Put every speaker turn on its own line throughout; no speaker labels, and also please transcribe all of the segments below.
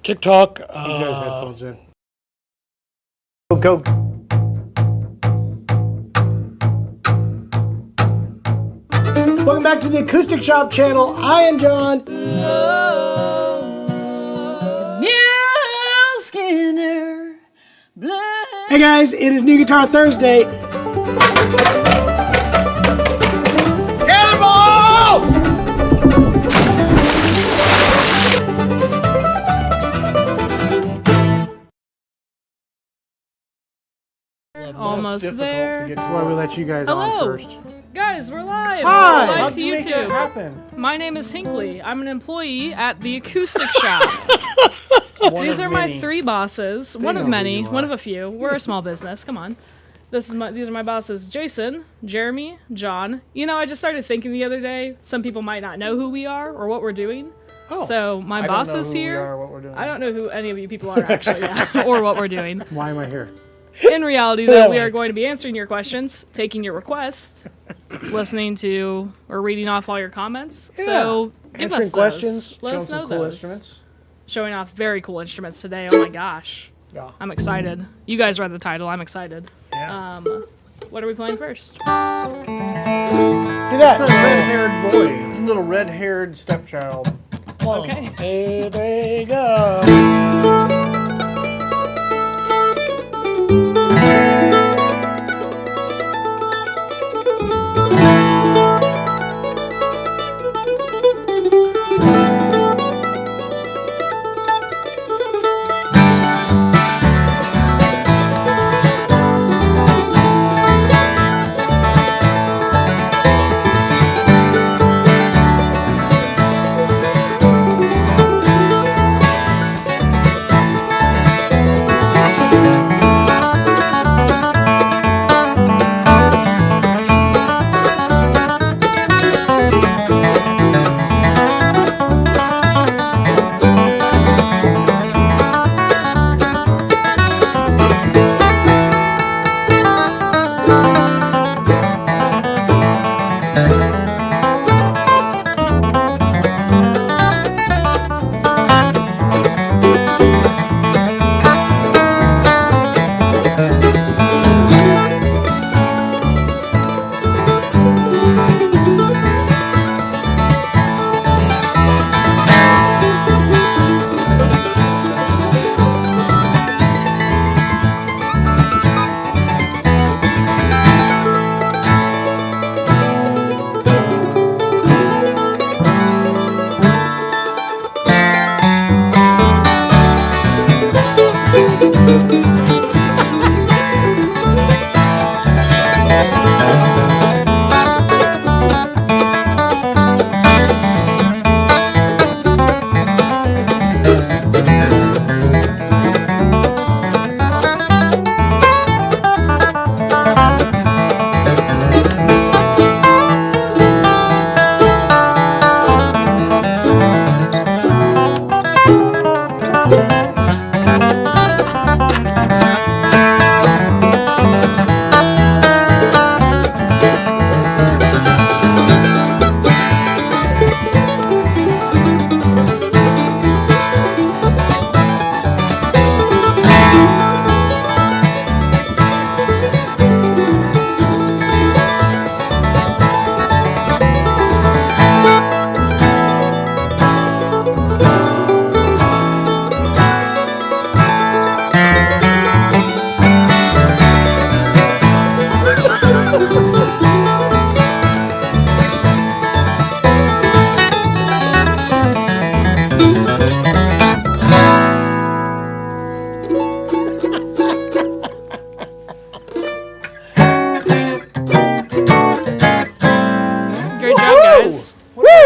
TikTok.
These guys' headphones in.
Go. Welcome back to the Acoustic Shop channel. I am John. Hey guys, it is New Guitar Thursday. Cannonball!
Almost there.
That's why we let you guys on first.
Guys, we're live.
Hi!
We're live
How'd
to
you make
YouTube.
that happen?
My name is Hinckley. I'm an employee at the Acoustic Shop. These are my three bosses. One of many, one of a few. We're a small business. Come on. These are my bosses: Jason, Jeremy, John. You know, I just started thinking the other day. Some people might not know who we are or what we're doing.
Oh.
So my boss is here.
What we're doing.
I don't know who any of you people are actually, or what we're doing.
Why am I here?
In reality, though, we are going to be answering your questions, taking your requests, listening to or reading off all your comments.
Yeah.
So give us
Answering questions,
those. Let us know
some cool
those.
instruments.
Showing off very cool instruments today. Oh my gosh.
Yeah.
I'm excited. You guys read the title. I'm excited.
Yeah.
What are we playing first?
Do that.
It's a red-haired boy, little red-haired stepchild.
Okay.
Here they go.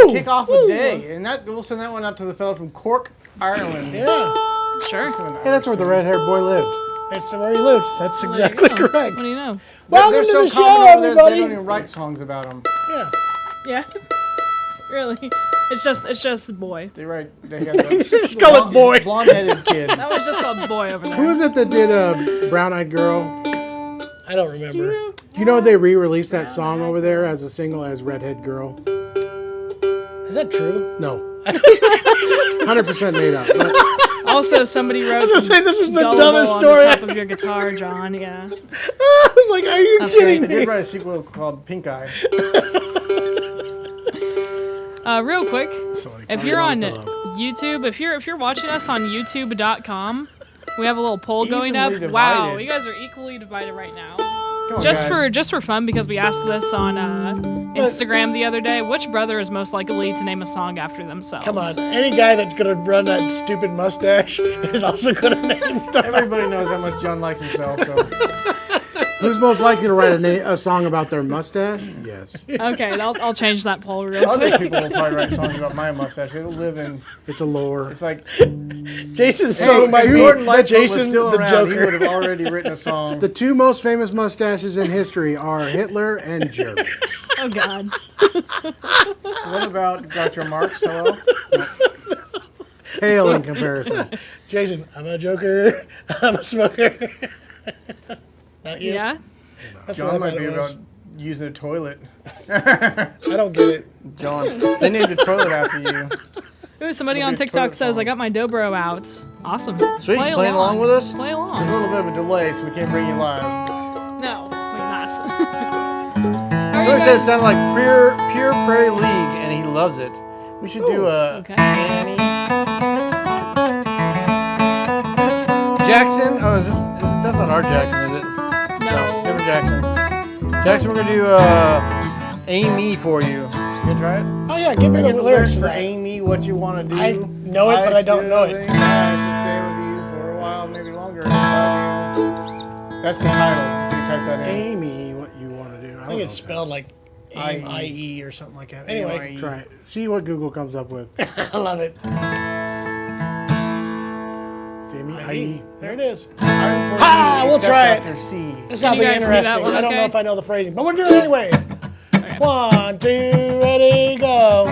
Kick off a day, and we'll send that one out to the fellow from Cork, Ireland.
Yeah.
Sure.
Hey, that's where the red-haired boy lived.
That's where he lives. That's exactly correct.
What do you know?
Welcome
They're
to
so
the
common
show,
over there,
everybody.
they don't even write songs about them.
Yeah.
Yeah. Really? It's just boy.
They got the
Just call it boy.
blonde-headed kid.
That was just a boy over there.
Who was it that did Brown Eyed Girl?
I don't remember.
Do you know they re-released that song over there as a single as Redhead Girl?
Is that true?
No. 100% made up. But
Also, somebody wrote.
I was gonna say this is the
Gullible
dumbest
on
story.
the top of your guitar, John. Yeah.
I was like, are you
That's
kidding
They
me?
did write a sequel called Pink Eye.
Real quick,
Sorry,
if you're on YouTube, if you're watching us on YouTube.com, we have a little poll going up.
Evenly
Wow,
divided.
you guys are equally divided right now.
Come on,
Just
guys.
for fun, because we asked this on Instagram the other day. Which brother is most likely to name a song after themselves?
Come on, any guy that's gonna run that stupid mustache is also gonna name stuff.
Everybody knows how much John likes himself. So.
Who's most likely to write a song about their mustache? Yes.
Okay, I'll change that poll real
Other
quick.
people will probably write songs about my mustache. It'll live in.
It's a lore.
It's like
Jason's
hey,
so might
if
be
Gordon Lightfoot was
Jason
still
the
around, he
Joker.
would have already written a song.
The two most famous mustaches in history are Hitler and Jeremy.
Oh God.
What about Dr. Marx? Hello.
Pale in comparison.
Jason, I'm a joker. I'm a smoker. Not you.
Yeah.
That's what I
John might
thought
be
it was.
about using a toilet.
I don't get it.
John, they named a toilet after you.
Ooh, somebody
It'll
on
be a
TikTok
toilet
says,
song.
I got my dobro out. Awesome.
Sweet,
Play
playing along with us?
Play
There's a
along.
little bit of a delay, so we can't bring you live.
No, wait, not.
Somebody said it sounded like Pure Prairie League, and he loves it. We should do a
okay.
Annie Jackson. Oh, that's not our Jackson, is it?
No.
Different Jackson. Jackson, we're gonna do Amy for you. You gonna try it?
Oh yeah, give me
Get
the lyrics for
for
that.
Amy, what you want to do.
I know it, but I don't know it.
still think I should stay with you for a while, maybe longer. Love you. That's the title. If you type that in.
Amy, what you want to do?
I think it's spelled like
I-E.
AIE or something like that. Anyway,
A-I-E.
Try it. See what Google comes up with.
I love it.
It's Amy. I-E.
There it is.
I'm for
Ha!
you,
We'll
except
try it.
after C.
This will
you
be
guys see that
interesting.
one
I don't know
okay?
if I know the phrasing, but we're doing it anyway.
Okay.
1, 2, ready, go.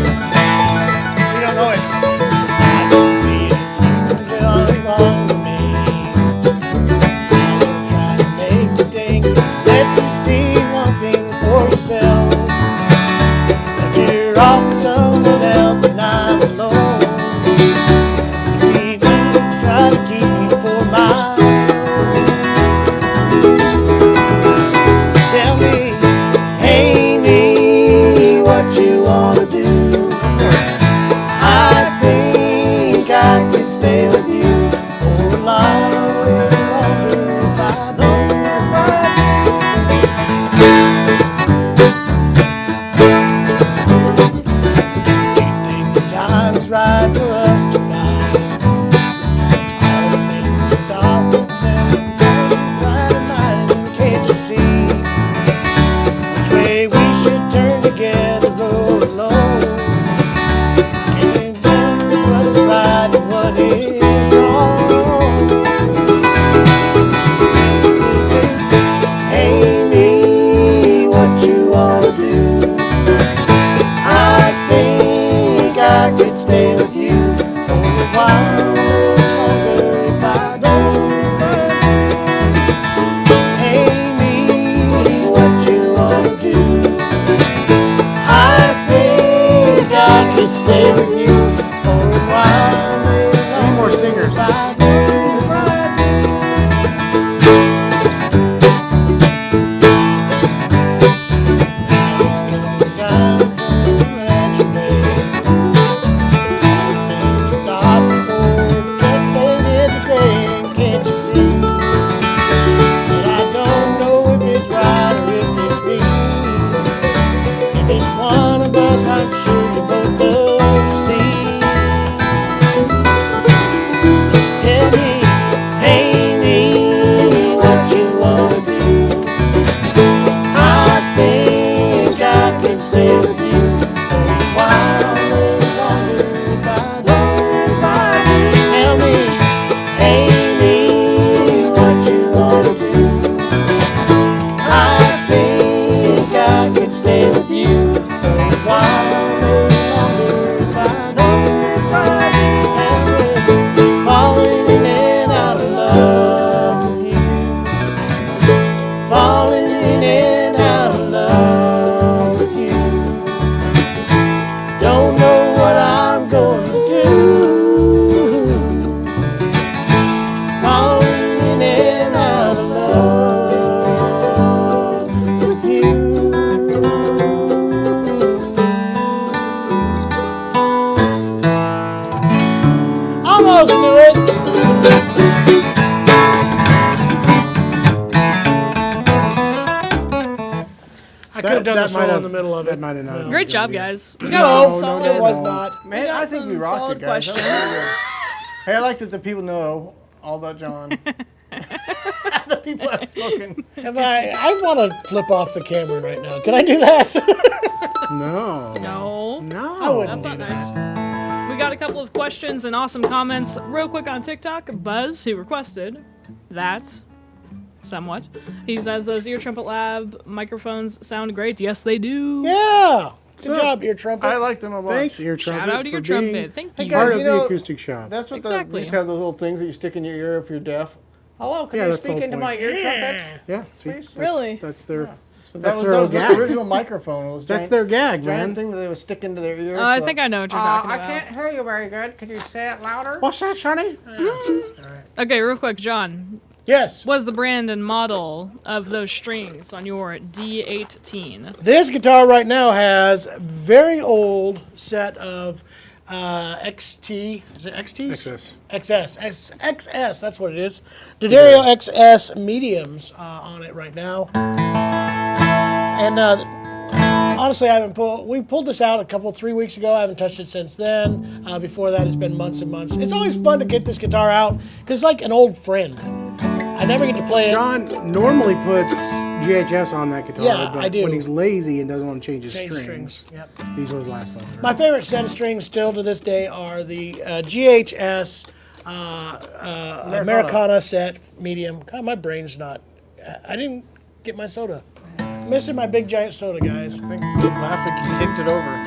You don't know it. I can see it on me. I will try to make you think that you see one thing for yourself. That you're off with someone else and I'm alone. You see me try to keep you for my own. Tell me, Amy, what you wanna do. I think I can stay with you for a lot longer if I don't You think the time is right for us to find all the things you thought were right in mind. Can't you see which way we should turn together or alone? Can't do what is right and what is wrong. Amy, what you wanna do? I think I could stay with you for a while longer if I don't. Amy, what you wanna do? I think I could stay with you for a while.
Need more singers.
If I do. It's coming down from the ranch bed. All the things you thought before get faded to gray. Can't you see that I don't know if it's right or if it's me? If it's one of us, I'm sure you both understand. don't know what I'm going to do. Falling in and out of love with you. Almost knew it. I could have done the solo in the middle of it.
That might have not.
Great job, guys. We got
No,
some solid.
it was not.
Man,
got
I think we
some
rocked
solid
it, guys. That was
questions.
really good. Hey, I like that the people know all about John. The people have spoken.
I want to flip off the camera right now. Can I do that?
No.
No.
No.
I wouldn't.
That's not nice. We got a couple of questions and awesome comments. Real quick on TikTok, Buzz, who requested that somewhat. He says those Ear Trumpet Lab microphones sound great. Yes, they do.
Yeah. Good
So,
job, Ear Trumpet.
I like them a lot.
Thanks, Ear Trumpet.
Shout out to
for
your
being
trumpet. Thank you.
guys,
part
you
of
know,
the acoustic shop.
That's what
Exactly.
we used to have those little things that you stick in your ear if you're deaf. Hello, can
Yeah,
you
that's the
speak
whole
into
point.
my ear trumpet?
Yeah, see,
Please?
Really?
That's their.
So
That's
that
their
was the
gag.
original microphone. It was
That's
giant,
their gag,
giant
man.
thing that they would stick into their ear.
I think I know what you're talking
I
about.
can't hear you very good. Could you say it louder?
What's that, Sonny?
Okay, real quick, John.
Yes.
What's the brand and model of those strings on your D18?
This guitar right now has a very old set of XT. Is it XTs?
XS.
XS, that's what it is. D'Addario XS mediums on it right now. And honestly, I haven't we pulled this out 3 weeks ago. I haven't touched it since then. Before that, it's been months and months. It's always fun to get this guitar out because it's like an old friend. I never get to play it.
John normally puts GHS on that guitar,
Yeah,
but
I do.
when he's lazy and doesn't want to change his
Change
strings,
Yep.
these ones last longer.
My favorite set of strings still to this day are the GHS Americana set medium. God, my brain's not. I didn't get my soda. Missing my big giant soda, guys.
I think last week you kicked it over.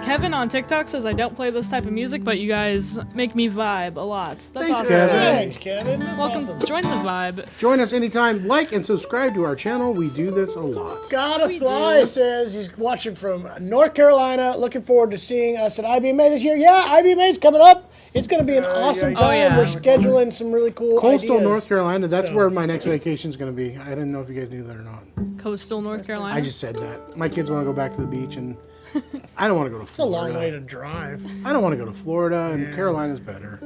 Kevin on TikTok says I don't play this type of music, but you guys make me vibe a lot. That's
Thanks,
awesome.
Kevin.
Thanks, Kevin. That's
Welcome,
awesome.
join the vibe.
Join us anytime. Like and subscribe to our channel. We do this a lot.
Gotta
We
Fly
do.
says he's watching from North Carolina. Looking forward to seeing us at IBMA this year. Yeah, IBMA's coming up. It's going to be an awesome
yeah.
time.
Oh, yeah.
We're scheduling some really cool
Coastal
ideas.
North Carolina. That's
So-
where my next vacation is going to be. I didn't know if you guys knew that or not.
Coastal North Carolina.
I just said that. My kids want to go back to the beach, and I don't want to go to
It's a long
Florida.
way to drive.
I don't want to go to Florida, and Carolina's better.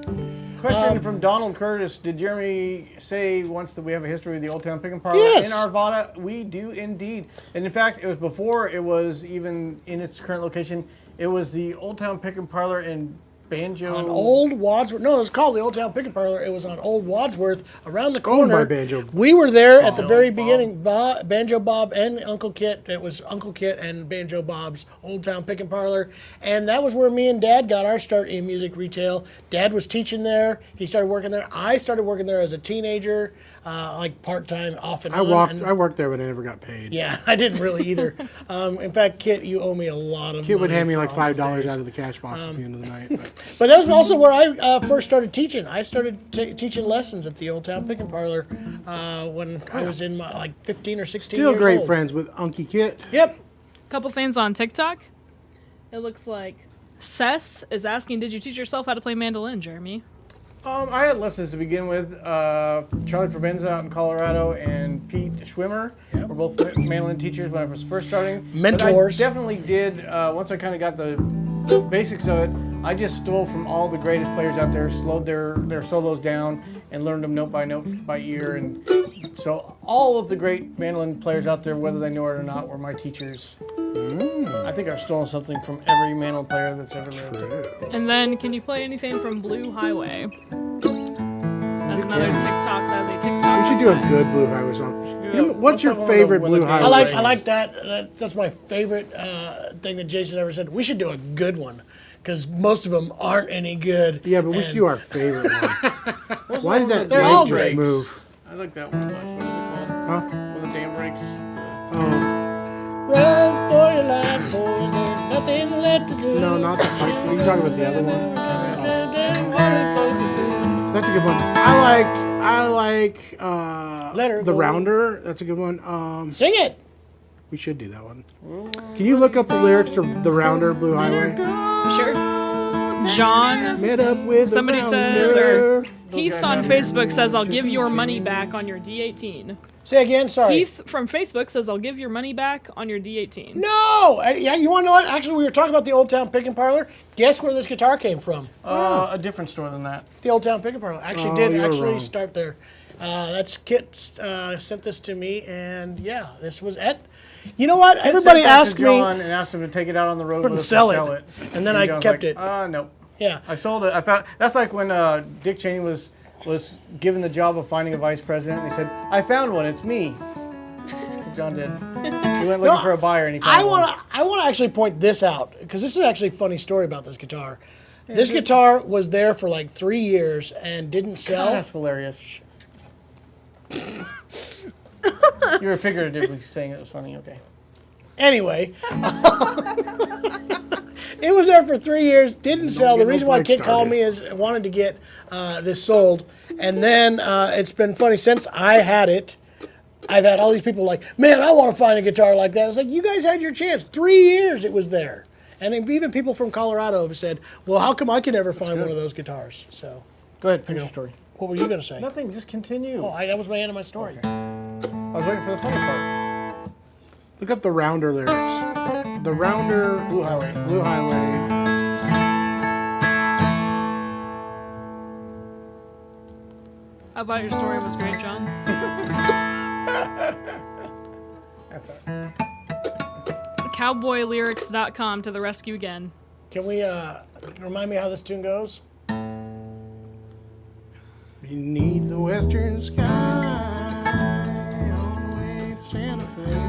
Question from Donald Curtis. Did Jeremy say once that we have a history of the Old Town Pick and Parlor
Yes.
in Arvada? We do indeed. And in fact, it was before it was even in its current location. It was the Old Town Pick and Parlor in Banjo.
On Old Wadsworth. No, it was called the Old Town Pick and Parlor. It was on Old Wadsworth around the
Owned
corner.
by Banjo.
We were there at the very
Bob.
beginning. Banjo Bob and Uncle Kit. It was Uncle Kit and Banjo Bob's Old Town Pick and Parlor. And that was where me and Dad got our start in music retail. Dad was teaching there. He started working there. I started working there as a teenager, like part-time, off and
I
on.
I worked there, but I never got paid.
Yeah, I didn't really either. In fact, Kit, you owe me a lot of
Kid would
money
hand me
for
like
all
$5
those days.
out of the cash box at the end of the night. But
But that was also where I first started teaching. I started teaching lessons at the Old Town Pick and Parlor when I was in my 15 or 16
still
years
great
old.
friends with Unky Kit.
Yep.
Couple things on TikTok. It looks like Seth is asking, did you teach yourself how to play mandolin, Jeremy?
I had lessons to begin with. Charlie Provenza out in Colorado and Pete Schwimmer were both mandolin teachers when I was first starting.
Mentors.
But I definitely did, once I kind of got the basics of it, I just stole from all the greatest players out there, slowed their solos down, and learned them note by ear. And so all of the great mandolin players out there, whether they know it or not, were my teachers. I think I've stolen something from every mandolin player that's ever lived.
And then, can you play anything from Blue Highway? That's another TikTok. That's a TikTok.
We should do a
request.
good Blue Highway song.
Yeah,
What's your
let's have
favorite
one of the
Blue
Willie
Highway?
I like that. That's my favorite thing that Jason ever said. We should do a good one because most of them aren't any good.
Yeah, but we should do our favorite one. Why did that
They're
light
all
just
great.
move?
I like that one much. What is it called?
Huh?
When the dam breaks.
Oh,
Run for your life, boys. There's nothing left to do.
no, not the pipe. Are you talking about the other one? That's a good one. I like
Let her
the
go.
Rounder. That's a good one.
Sing it.
We should do that one. Can you look up the lyrics to the Rounder, Blue Highway?
Sure. John,
Met up with
somebody
a
says,
rounder.
or Heath on Facebook says, I'll give your money back on your D18.
Say again, sorry.
Heath from Facebook says, I'll give your money back on your D18.
No! Yeah, you want to know what? Actually, we were talking about the Old Town Pick and Parlor. Guess where this guitar came from?
A different store than that.
The Old Town Pick and Parlor. Actually
Oh,
did
you were
actually
wrong.
start there. That's Kit sent this to me, and yeah, this was it. You know what? Everybody
Sent that to
asked me
John and asked him to take it out on the road
and
with us
sell
and
it. And then I
John's
kept
like,
it.
Nope.
Yeah.
I sold it. I found that's like when Dick Cheney was given the job of finding a vice president. And he said, "I found one. It's me." That's what John did. He went looking for a buyer and he found one.
I want to actually point this out because this is actually a funny story about this guitar. This guitar was there for like 3 years and didn't sell.
That's hilarious. You were figuratively saying it was funny. Okay.
Anyway, it was there for 3 years, didn't sell. The
get no
reason why
fight
Kit called
started.
me is wanted to get this sold. And then it's been funny since I had it. I've had all these people like, man, I want to find a guitar like that. It's like, you guys had your chance. 3 years it was there. And even people from Colorado have said, well, how come I can never find one of those guitars? So,
Go ahead. Finish your story.
what were you going to say?
Nothing. Just continue.
Oh, that was my end of my story.
I was waiting for the funny part.
Look up the Rounder lyrics. The Rounder.
Blue Highway.
Blue Highway.
I thought your story was great, John.
That's all right.
Cowboylyrics.com to the rescue again.
Can we remind me how this tune goes?
Beneath the western sky, on the way to Santa Fe.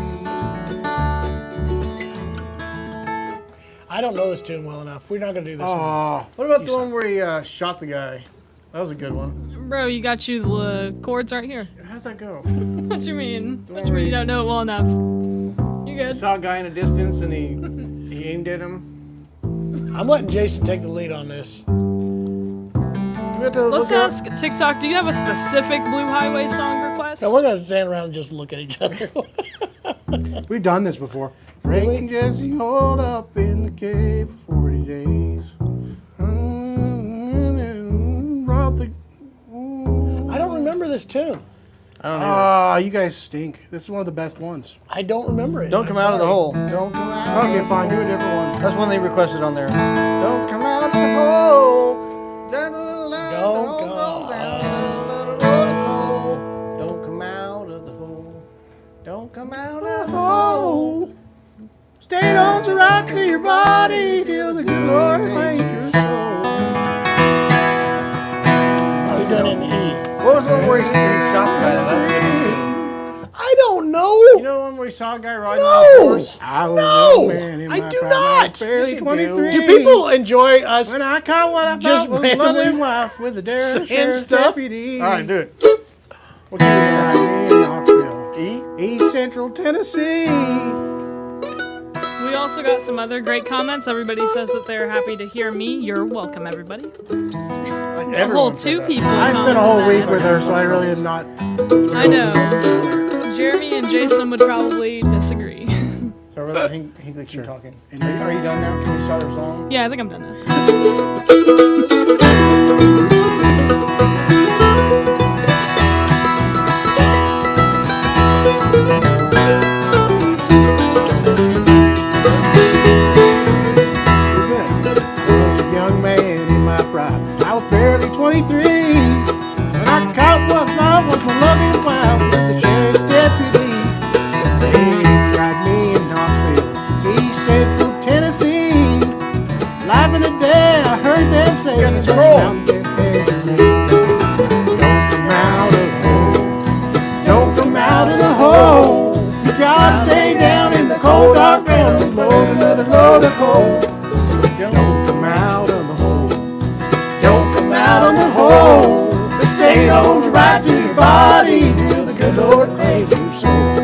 I don't know this tune well enough. We're not going to do this one.
Oh,
What about the one where he shot the guy? That was a good one.
Bro, you got you the chords right here.
How'd that go?
What you mean? What you mean you don't know it well enough? You good?
Saw a guy in a distance and he aimed at him.
I'm letting Jason take the lead on this.
Do we have to
Let's
look it up?
ask TikTok, do you have a specific Blue Highway song request?
So we're going to stand around and just look at each other.
we've done this before. Frank and Jesse hold up in the cave for 40 days.
I don't remember this tune.
I don't know.
Ah, you guys stink. This is one of the best ones.
I don't remember it.
Don't
I'm
come out of the
sorry.
hole. Don't come out.
Okay, fine. Do a different one.
That's one they requested on there. Don't come out of the hole. Don't
go
Don't come out of the hole. Don't come out of the hole.
Oh, stay on the rock to your body till the good Lord made your soul.
He's doing an E.
What was the one where he shot the guy? That was a good one.
I don't know.
You know the one where he saw a guy riding on a
No.
horse?
I was
No,
a young man in
I
my
do
prime.
not.
I was barely
Yes, you
23.
Do people enjoy us?
When I caught what I
Just
thought was a
randomly
loving wife with a
saying
sheriff's
stuff?
deputy.
All right, do it. What
Tried
can
me in Knoxville,
you do?
East Central Tennessee.
We also got some other great comments. Everybody says that they're happy to hear me. You're welcome, everybody.
Like
A whole 2 people.
I spent a whole
commented
week with her, so I really am not.
that. I know. Jeremy and Jason would probably disagree.
So I'd rather Hinkley keep talking. Are you done now? Can we start our song?
Yeah, I think I'm done now.
I was a young man in my prime. I was barely 23 when I caught what I thought was my loving wife with the sheriff's deputy. They tried me in Knoxville, East Central Tennessee. Life in a day, I heard them say,
got the scroll.
Don't come out of the hole. Don't come out of the hole. You gotta stay down in the cold dark ground and load another load of coal. Don't come out of the hole. Don't come out of the hole. The state owns rights to your body till the good Lord claims your soul.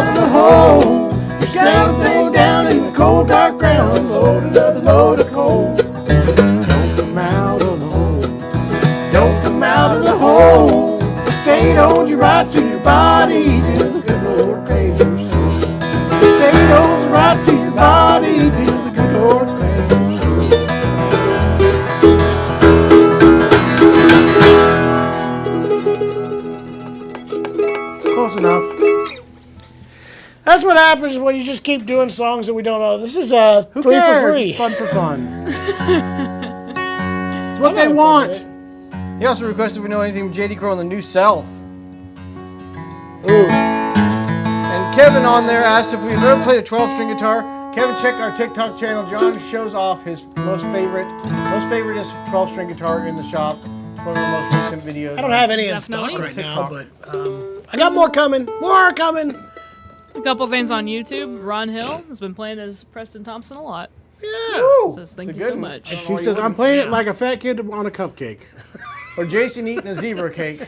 out of the hole. You scout a thing down in the cold dark ground. Load another load of coal. Don't come out of the hole. Don't come out of the hole. The state owns your rights to your body till the good Lord claims your soul. The state owns the rights to your body till the good Lord claims your soul. Close enough.
That's what happens when you just keep doing songs that we don't know. This is
Who
free
cares?
for free.
It's fun for fun. It's what they want.
He also requested we know anything from J.D. Crowe on the New South.
Ooh.
And Kevin on there asked if we've ever played a 12-string guitar. Kevin, check our TikTok channel. John shows off his most favoriteest 12-string guitar in the shop. One of the most recent videos.
I don't have any in
Definitely.
stock right now,
TikTok.
but I got more coming. More coming.
A couple things on YouTube. Ron Hill has been playing as Preston Thompson a lot.
Yeah.
Says thank
It's a
you so
good one.
much.
He says, I'm playing it like a fat kid on a cupcake.
Or Jason eating a zebra cake.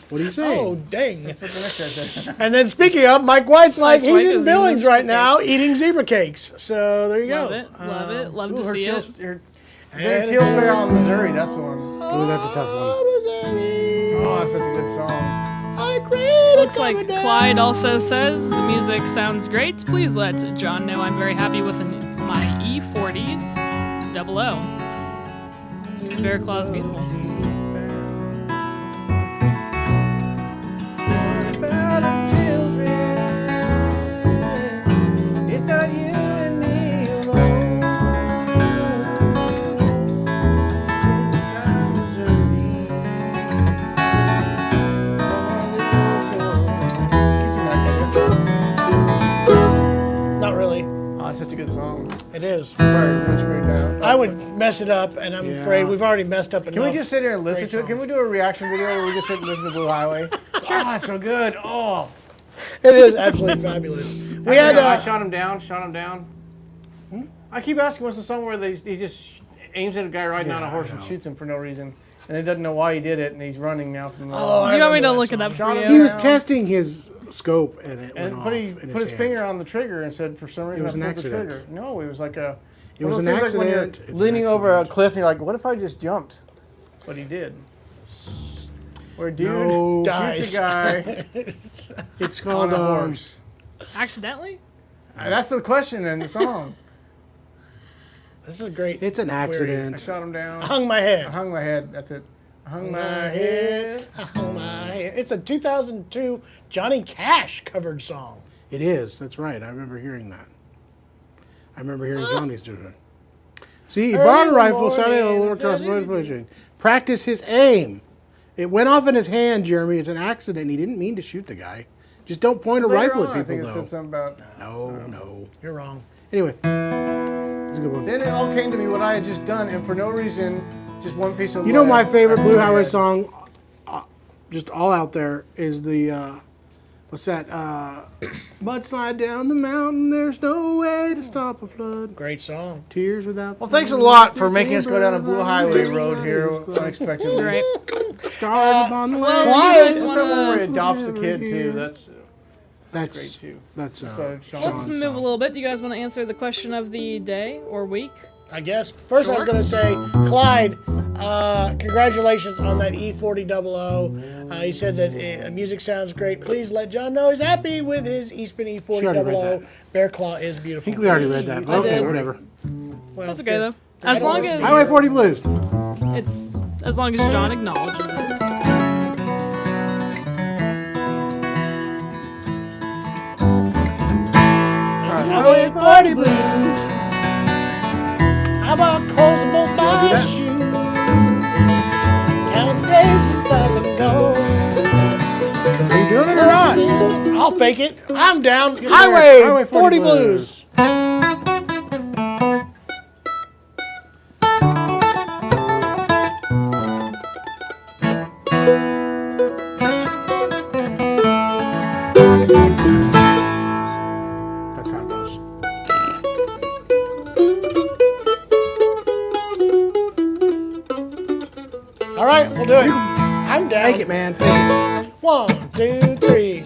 What do you say?
Oh, dang.
That's what the next guy said.
And then speaking of, Mike White's like,
White
he's in
is
Billings
eating
right
zebra
now eating zebra cakes. So there you
Love
go.
it. Love it. Love
Ooh,
to
her
see
Teals,
it.
their Teals Fair on Missouri, that's the one.
Ooh, that's a tough one.
Oh, that's such a good song.
Looks like Clyde also says the music sounds great. Please let John know I'm very happy with my E40 00. Bear Claw is beautiful.
About the children, it's not you and me alone. I'm Missouri.
Not really.
Oh, that's such a good song.
It is.
Really screwed down.
I would mess it up, and I'm
Yeah.
afraid we've already messed up enough.
Can we just sit here and listen
great
to it? Can we
songs.
do a reaction video where we just sit and listen to Blue Highway? Sure. Oh, it's so good. Oh.
It is absolutely fabulous. We had
I shot him down. I keep asking what's the song where he just aims at a guy riding on a horse and shoots him for no reason. And he doesn't know why he did it, and he's running now from the
Oh,
Do
I
you want me
remember
to
that
look it
song.
up
Shot
for
him.
you?
He was
Yeah.
testing his scope and it went
And
off
put
in
his
hand.
finger on the trigger and said, for some reason,
was
I
an
pulled the
accident.
trigger. No, it was like a.
It was
one
an
of those things like when
accident.
you're
It's an
leaning over a
accident.
cliff and you're like, what if I just jumped? But he did. Where dude
No.
shoots a guy
It's
on
called
a horse.
Accidentally?
That's the question in the song.
This is great.
It's an
I
accident.
shot him down.
I hung my
I
head.
hung my head. That's it. I hung my
My
head.
head. I hung my head. It's a 2002 Johnny Cash covered song.
It is. That's right. I remember hearing that. I remember hearing Johnny's do it. See, he
Early
bought
in
a
the
rifle, shot it
morning,
over across the bush. Practice his aim. It went off in his hand, Jeremy. It's an accident. He didn't mean to shoot the guy. Just don't point a
Later
rifle
on,
at
I think
people,
it said
though.
something about.
No.
You're wrong.
Anyway, it's a good one.
Then it all came to me what I had just done, and for no reason, just one piece of.
You know my
lead,
favorite
I
Blue
hung my
Highway
head.
song, just all out there, is the, what's that? Mudslide down the mountain, there's no way to stop a flood.
Great song.
Tears without.
Well, thanks a lot for making us go down a Blue Highway road here unexpectedly.
Right.
Scars upon the
Well,
land.
you guys
What's that one where he
wanna,
adopts the kid too? That's
That's
great too.
that's
So,
Sean's
let's move
song.
a little bit. Do you guys want to answer the question of the day or week?
I guess. First, I was
Sure.
going to say, Clyde, congratulations on that E4000. He said that music sounds great. Please let John know he's happy with his Eastman
She already read
E4000.
that.
Bear Claw is
I
beautiful.
think we already read that. But
I
okay,
did.
whatever.
Well,
That's okay though. As
don't
long
listen
as
to
Highway 40 Blues.
it's as long as John acknowledges it.
Highway 40 Blues. How about closing both
do
my
that?
shoes? Counting days since I've been gone.
Are you doing it or not?
I'll fake it. I'm down.
there.
Highway,
Highway
40 Blues.
That's how it goes.
All right, we'll do it. I'm down.
Fake it, man. Fake it.
1, 2, 3.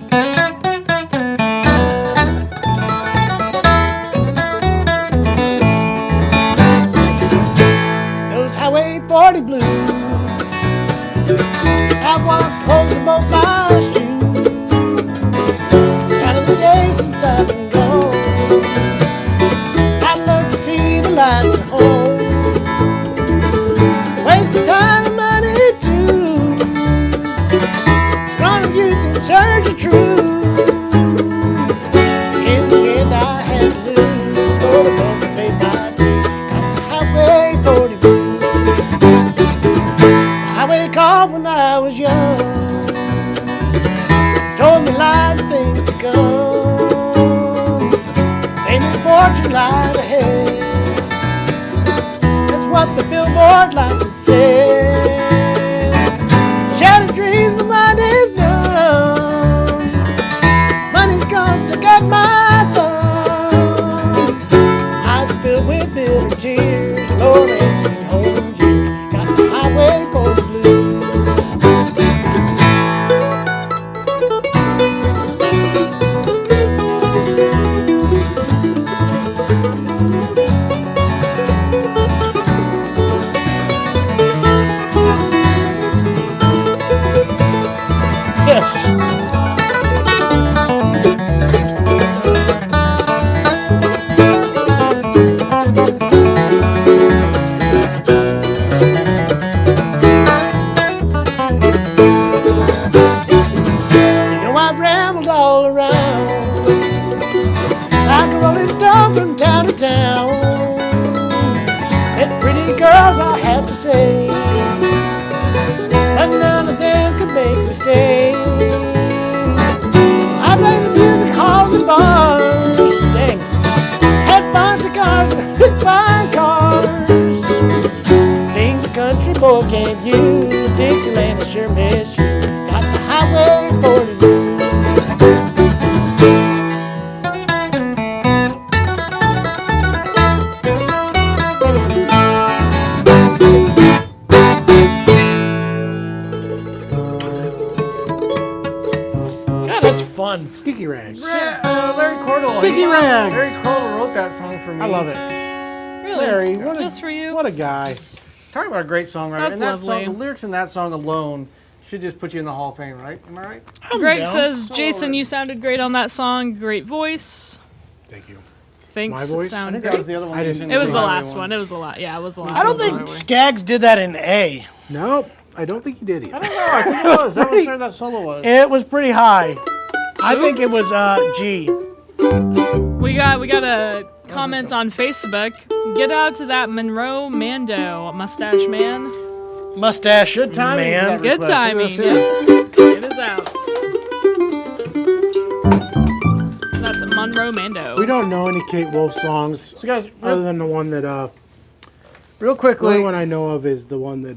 Lord likes to say. Shattered dreams, my mind is numb. Money's gone, stuck at my thumb. Eyes filled with bitter tears. Lord ain't seen home in years. Got the highway for the blues. Yes. You know I've rambled all around like a rolling stone from town to town. Met pretty girls, I have to say, but none of them could make me stay. I played the music halls and bars, dang, had fine cigars and big fine cars. Things a country boy can't use. Dixieland, I sure miss you. Got the highway for the blues. God, that's fun.
Skeeky Rags.
Larry Cordell.
Sticky Rags.
Larry Cordell wrote that song for me.
I love it.
Really?
Larry, what
Just for you?
What a guy.
Talking about a great songwriter.
That's
and that
lovely.
song, the lyrics in that song alone should just put you in the Hall of Fame, right? Am I right?
Greg
down.
says,
So
Jason,
already.
you sounded great on that song. Great voice.
Thank you.
Thanks.
My voice?
I
Sound
think
great.
that was the other one.
I
you
didn't
sing
It was the
Highway
last one. It was the last. Yeah, it was the last.
I don't
one.
think Skaggs did that in A.
Nope. I don't think you did either.
I don't know. I think it was. That was where that solo was.
It was pretty high. I think it was G.
We got a comment on Facebook. Get out to that Monroe Mando mustache man.
Mustache
Good timing.
man.
for that
Good
request.
timing.
Look at this.
It is out. That's Monroe Mando.
We don't know any Kate Wolf songs
So guys,
other than the one that
real
the
quickly,
only one I know of is the one that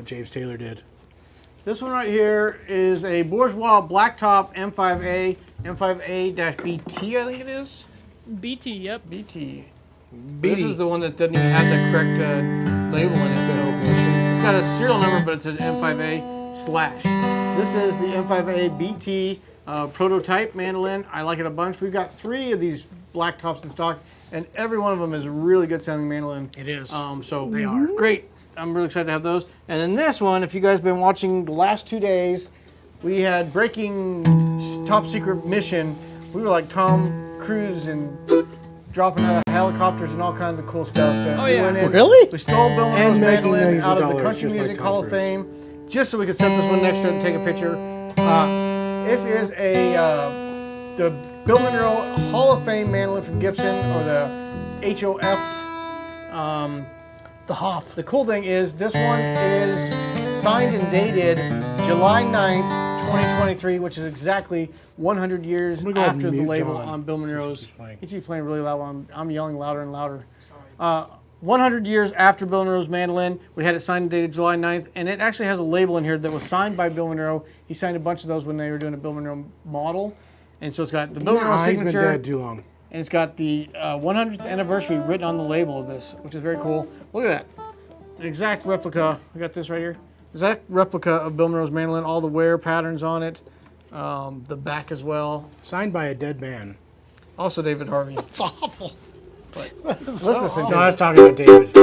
James Taylor did.
this one right here is a Bourgeois Blacktop M5A, M5A-BT, I think it is.
BT. Yep.
BT.
BT.
This is the one that doesn't even have the correct label in it. So it's got a serial number, but it's an M5A/. This is the M5A BT prototype mandolin. I like it a bunch. We've got 3 of these black tops in stock, and every one of them is a really good sounding mandolin.
It is.
So
They are.
great. I'm really excited to have those. And then this one, if you guys have been watching the last 2 days, we had breaking top secret mission. We were like Tom Cruise and dropping out of helicopters and all kinds of cool stuff.
Oh, yeah.
We went in,
Really?
We stole Bill Monroe's
And making
mandolin
millions
out
of
of the
dollars,
Country
just like
Music
Tom
Hall of
Cruise.
Fame, just so we could set this one next to it and take a picture. This is the Bill Monroe Hall of Fame mandolin from Gibson, or the HOF.
The Hoff.
The cool thing is this one is signed and dated July 9th, 2023, which is exactly 100 years
I'm gonna go ahead
after
and
the
mute
label
John
on Bill Monroe's.
he's playing.
He keeps playing really loud while I'm yelling louder and louder. 100 years after Bill Monroe's mandolin. We had it signed and dated July 9th, and it actually has a label in here that was signed by Bill Monroe. He signed a bunch of those when they were doing a Bill Monroe model. And so it's got the Bill Monroe
Nah, he's been
signature.
dead too long.
And it's got the 100th anniversary written on the label of this, which is very cool. Look at that. An exact replica. We got this right here. Exact replica of Bill Monroe's mandolin. All the wear patterns on it. The back as well.
Signed by a dead man.
Also David Harvey.
It's awful.
Listen to this thing.
No, I was talking about David.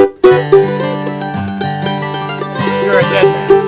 You're a dead man.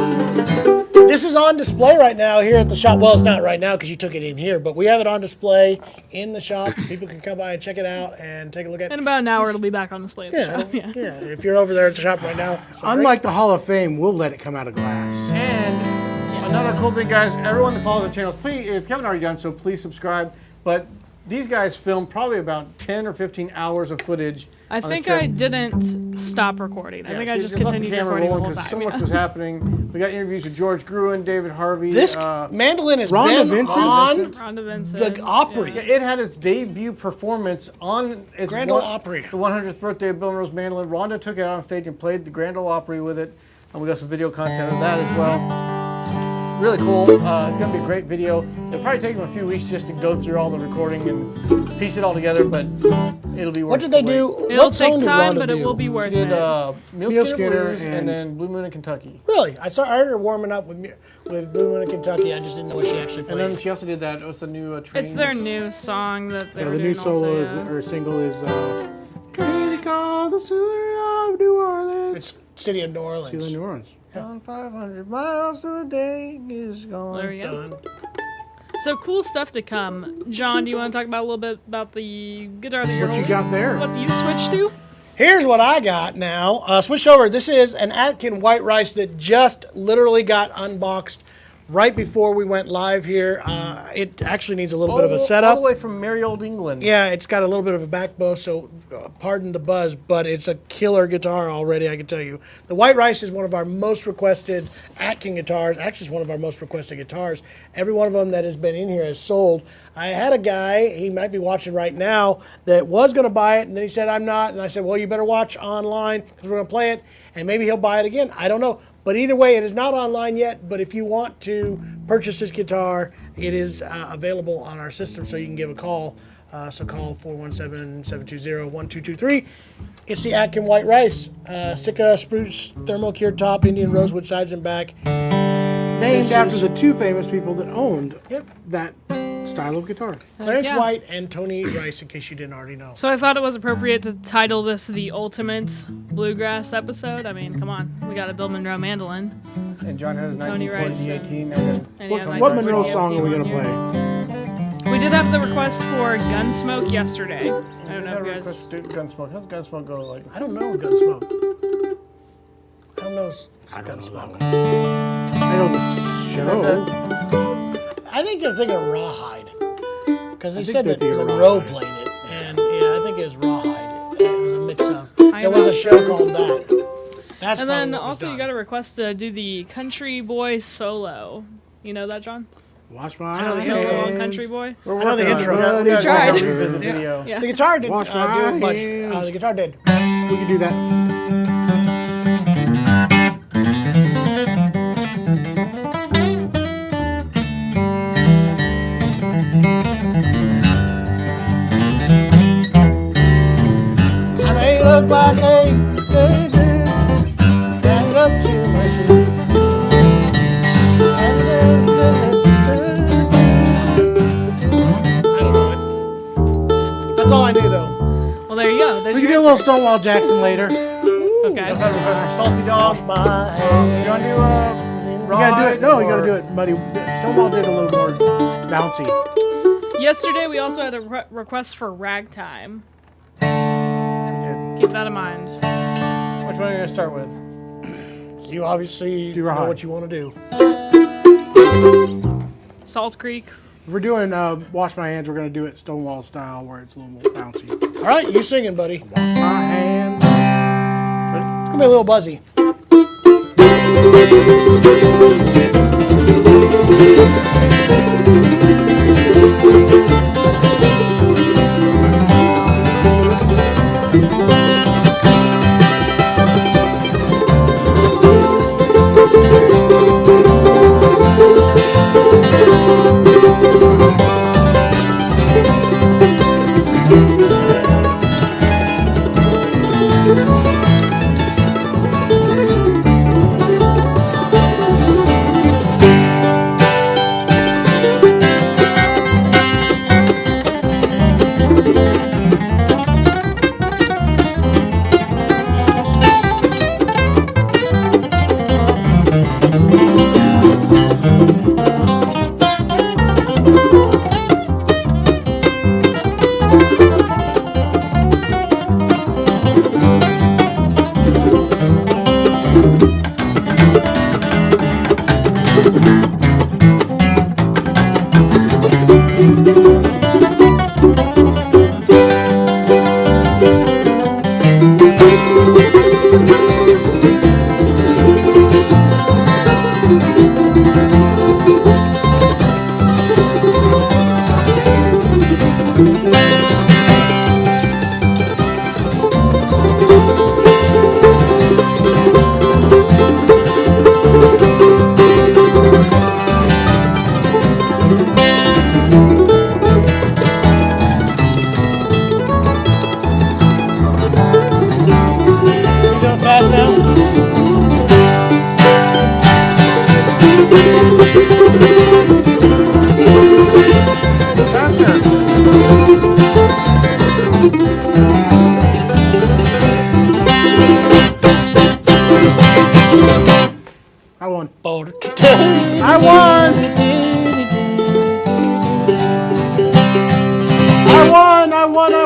This is on display right now here at the shop. Well, it's not right now because you took it in here, but we have it on display in the shop. People can come by and check it out and take a look at
In
it.
about an hour, it'll be back on display at the
Yeah,
shop. Yeah.
yeah. If you're over there at the shop right now, sorry.
Unlike the Hall of Fame, we'll let it come out of glass.
And another cool thing, guys, everyone that follows the channel, please, if you haven't already done so, please subscribe. But these guys filmed probably about 10 or 15 hours of footage
I think I didn't stop recording. I think I just
left the
continued
camera
recording the
rolling
whole
'cause
time.
so much was happening. We got interviews with George Gruen, David Harvey.
This mandolin has
Rhonda
been
Vincent?
on
Rhonda Vincent.
the Opry.
Yeah, it had its debut performance on its
Grand Ole Opry.
the 100th birthday of Bill Monroe's mandolin. Rhonda took it out on stage and played the Grand Ole Opry with it, and we got some video content of that as well. Really cool. It's going to be a great video. It'll probably take them a few weeks just to go through all the recording and piece it all together, but it'll be worth
What did they
the wait.
do?
It'll
What song
take
did
time,
Rhonda
but it
do?
will be worth
She did
it.
Neil Skinner
Skinner
Blues and
and-
then Blue Moon in Kentucky.
Really? I heard her warming up with Blue Moon in Kentucky. I just didn't know what she actually played.
And then she also did that. What's the new Trains?
It's their new song that they
Yeah,
were
the
doing
new solo
also, yeah.
or single is Crazy Call the Sewer of New Orleans.
It's City of New Orleans.
Sheila New Orleans.
Gone 500 miles to the day is gone.
There you go.
Done.
So cool stuff to come. John, do you want to talk about a little bit about the guitar that you're
What you
holding?
got there?
What you switched to?
Here's what I got now. Switch over. This is an Atkin white rice that just literally got unboxed right before we went live here. It actually needs a little bit of a setup.
All the way from merry old England.
Yeah, it's got a little bit of a backbone, so pardon the buzz, but it's a killer guitar already, I can tell you. The White Rice is one of our most requested Atkin guitars. Actually, it's one of our most requested guitars. Every one of them that has been in here has sold. I had a guy, he might be watching right now, that was going to buy it, and then he said, I'm not. And I said, well, you better watch online because we're going to play it, and maybe he'll buy it again. I don't know. But either way, it is not online yet, but if you want to purchase this guitar, it is available on our system, so you can give a call. So call 417-720-1223. It's the Atkin White Rice. Sika spruce thermal cured top, Indian rosewood sides and back.
Named after the two famous people that owned
Yep.
that style of guitar.
Clarence
yeah.
White and Tony Rice, in case you didn't already know.
So I thought it was appropriate to title this the ultimate bluegrass episode. I mean, come on. We got a Bill Monroe mandolin.
And John had a
Tony
1940
Rice
18 and then
And he had my
What
Tony
Monroe
Rice
song are we
on
going to
here.
play?
We did have the request for Gunsmoke yesterday. I don't know if you guys...
Gunsmoke. How's Gunsmoke go? Like,
I don't know Gunsmoke. I don't know Gunsmoke.
I know the show.
I think they're thinking of Rawhide. Because they
I think
said
they're
that
thinking
Monroe
Rawhide.
played it. And yeah, I think it was Rawhide. It was a mix of.
I
There
am
was a
not
show
sure.
called that. That's
And
probably
then
what was
also you
done.
got a request to do the Country Boy solo. You know that, John?
Watch my
know the
eyes.
Solo on Country Boy?
we're
I know the
working on it.
intro.
We gotta- we gotta
Tried.
go revisit video.
Yeah.
The guitar didn't
Wash
do
my
much.
hands.
The guitar did.
We can do that.
I may look like a stranger, standing up to my shoes.
I don't know it. That's all I do though.
Well, there you go. There's
We can
your
do a little
answer.
Stonewall Jackson later.
Okay.
Salty dog. You want to do
You gotta do it. No, you gotta do it, buddy. Stonewall did a little more bouncy.
Yesterday we also had a request for Ragtime. Keep that in mind.
Which one are you going to start with?
You obviously
Do
know
Rawhide.
what you want to do.
Salt Creek.
If we're doing Wash My Hands, we're gonna do it Stonewall style where it's a little more bouncy.
All right, you singing, buddy. It's
My hands.
gonna be a little buzzy.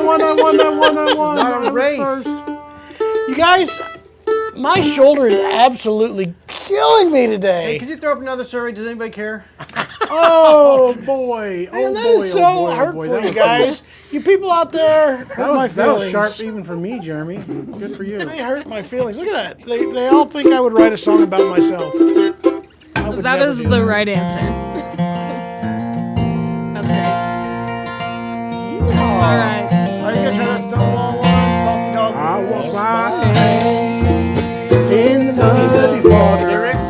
won.
Not a race.
First.
You guys, my shoulder is absolutely killing me
Hey,
today.
could you throw up another survey? Does anybody care?
Oh boy!
Man,
Oh
that
boy!
is so
oh boy!
hurtful,
That
you
was-
guys. You people out there hurt my
That was
feelings.
sharp even for me, Jeremy. Good for you.
They hurt my feelings. Look at that. They all think I would write a song about myself. I would
That
never
is
do
the
that.
right answer. That's great. All right.
Are you gonna try that Stonewall one? Salty Dog.
I wash my hands in the muddy water.
Lyrics?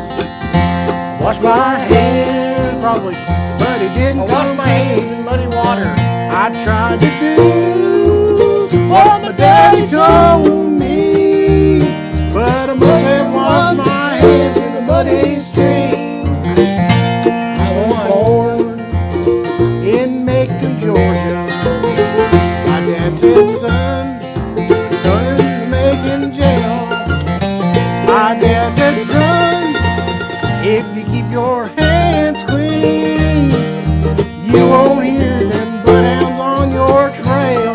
Wash my hands, probably, but it didn't
I
come
wash my hands
clean.
in muddy water.
I tried to do what my daddy told me, but I must have washed my hands in the muddy stream. I was born in Macon, Georgia. My dad said, son, you're in the Macon jail. My dad said, son, if you keep your hands clean, you won't hear them bloodhounds on your trail.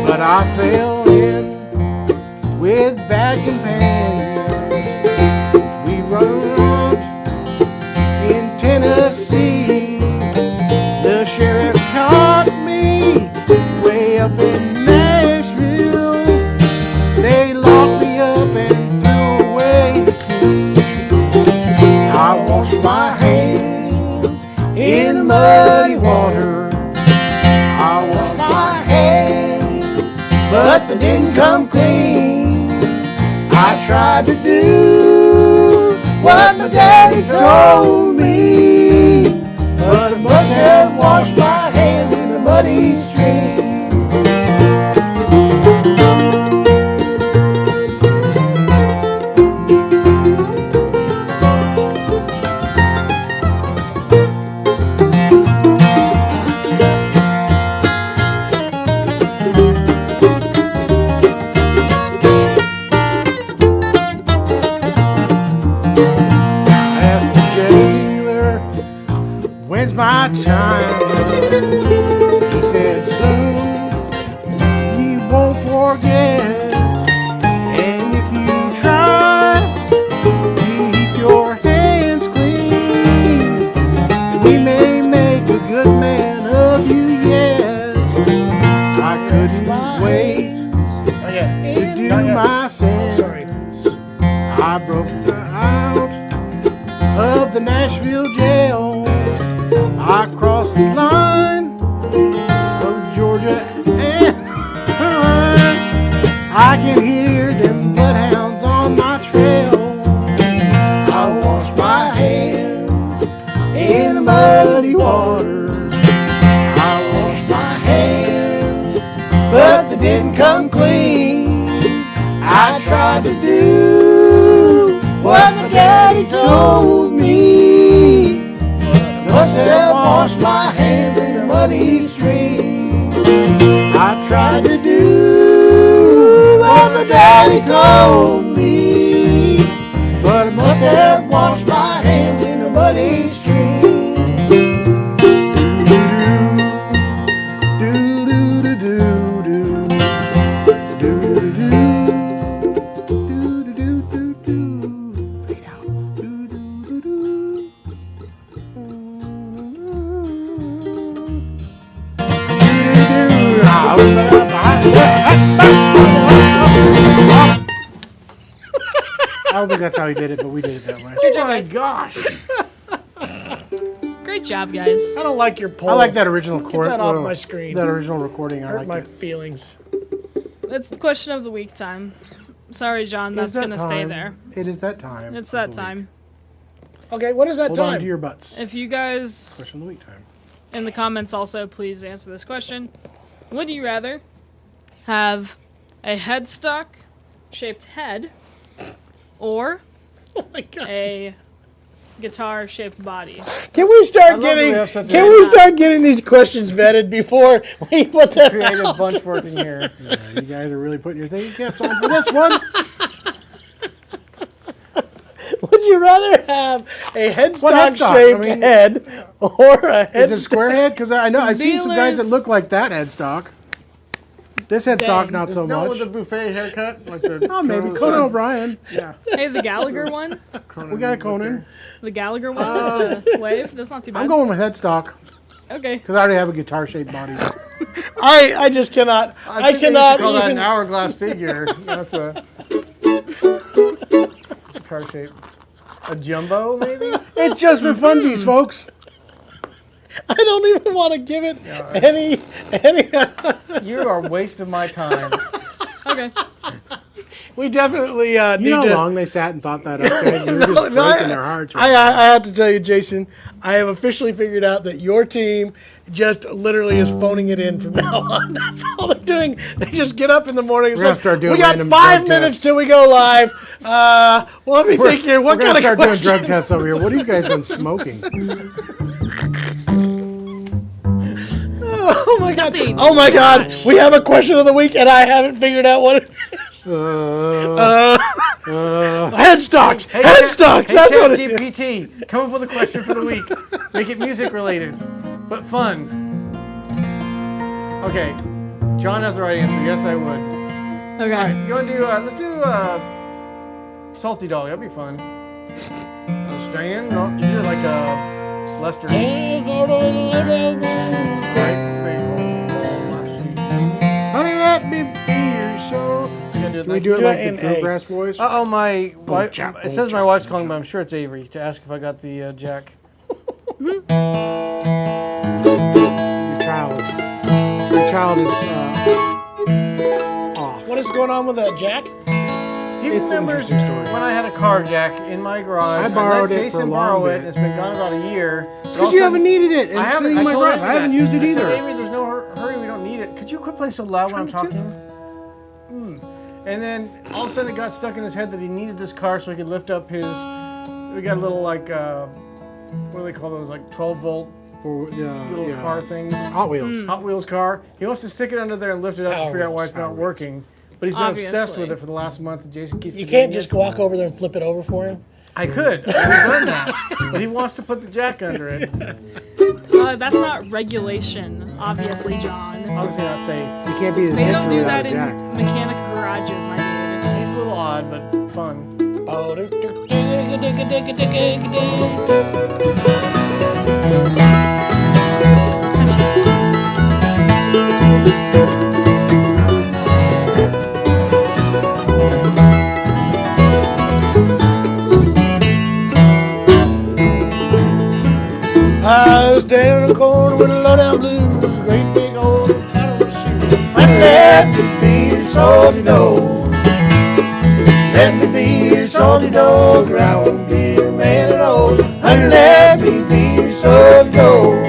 But I fell in with bad companions. We rode in Tennessee. The sheriff caught me way up in Nashville. They locked me up and threw away the key. I washed my hands in muddy water. I washed my hands, but they didn't come clean. I tried to do what my daddy told me, but I must have washed my hands in the muddy stream. I asked the jailer, when's my time? He said, soon you won't forget. And if you try to keep your hands clean, we may make a good man of you yet. I couldn't wait to do my sentence.
Sorry.
I broke out of the Nashville jail. I crossed the line of Georgia and I can hear them bloodhounds on my trail. I wash my hands in the muddy water. I wash my hands, but they didn't come clean. I tried to do what my daddy told me. Must have washed my hands in a muddy stream. I tried to do what my daddy told me, but I must have washed my hands in a muddy stream. I don't think that's how he did it, but we did it that way.
Good job,
Oh my
guys.
gosh.
Great job, guys.
I don't like your poll.
I like that original chord.
that off my screen.
That original recording. I
Hurt
like
my
that.
feelings.
It's the question of the week time. Sorry, John, that's
It's that
going to stay
time.
there.
It is that time.
It's
of
that
the
time.
week.
Okay, what is that
Hold
time?
on to your butts.
If you guys
Question of the week time.
in the comments also please answer this question. Would you rather have a headstock shaped head or
Oh my God.
a guitar shaped body?
Can we start
love that we
getting?
have such
Can
a-
we start getting these questions vetted before we put that
Creative
out?
bunch working here.
Yeah, you guys are really putting your thinking caps on for this one.
Would you rather have a headstock
headstock?
shaped
I mean-
head or a
Is it
headstock?
square head? Because I know I've seen some guys that
Dealers.
look like that headstock. This headstock,
Dang.
not so
No,
much.
with the buffet haircut, like the.
Oh, maybe Conan O'Brien.
Yeah.
Hey, the Gallagher one?
We got a Conan.
The Gallagher one? with the wave? That's not too bad.
I'm going with headstock
Okay.
because I already have a guitar-shaped body.
I just cannot. I
think they used to
cannot
call that
even.
an hourglass figure. That's a guitar shape. A jumbo, maybe?
It's just for funsies, folks.
I don't even want to give it any.
You are wasting my time.
Okay.
We definitely need
You know
to.
how long they sat and thought that up, guys? You were just breaking their hearts.
I have to tell you, Jason, I have officially figured out that your team just literally is phoning it in from now on. That's all they're doing. They just get up in the morning.
We're gonna start doing
we got
random
5
drug
minutes
tests.
till we go live. Well, let me think here. What
We're
kind
gonna
of
start doing
question?
drug tests over here. What have you guys been smoking?
Oh my god!
Nothing.
Oh my god! We have a question of the week, and I haven't figured out what it is. Headstocks. Headstocks.
Hey,
That's what it is.
ChatGPT, come up with a question for the week. Make it music related, but fun. Okay, John has the right answer. Yes, I would.
Okay.
All right, you want to do? Let's do Salty Dog. That'd be fun. Stan, no, you do like a Lester. Right,
Honey, let me be your soul. Can we do it like the
in A.
bluegrass voice?
Oh, my wife.
chop,
It says
boom,
my
chop,
wife's calling, but I'm sure it's Avery to ask if I got the jack.
Your child is off.
What is going on with that, Jack?
He
It's an
remembers
interesting story.
when I had a car jack in my garage.
I borrowed
let
it for
Jason
a
borrow
long
it.
bit.
It's been gone about a year.
It's because you haven't needed it.
I
It's
haven't.
sitting in my
told
garage.
Avery
I haven't
that.
used it
I
either.
said, Avery, there's no hurry. We don't need it. Could you quit playing so loud when I'm
Trying to.
talking? And then all of a sudden it got stuck in his head that he needed this car so he could lift up his. We got a little like what do they call those? Like 12-volt
For
little car things.
Hot Wheels.
Hot Wheels car. He wants to stick it under there and lift it up to figure out why it's not working. But he's been obsessed
Obviously.
with it for the last month, and Jason keeps.
You
forgetting
can't just
it.
walk over there and flip it over for him.
I could. I've done that, but he wants to put the jack under it.
That's not regulation, obviously, John.
Obviously not safe.
You can't be the
They don't
hipster
do
without
that
a
in
jack.
mechanic garages, my dude.
He's a little odd, but fun.
Oh, I was down in the corner with a low-down blues, a great big old cattle shoe. And let me be your salty dog. Let me be your salty dog, or I won't be your man at all. And let me be your salty dog.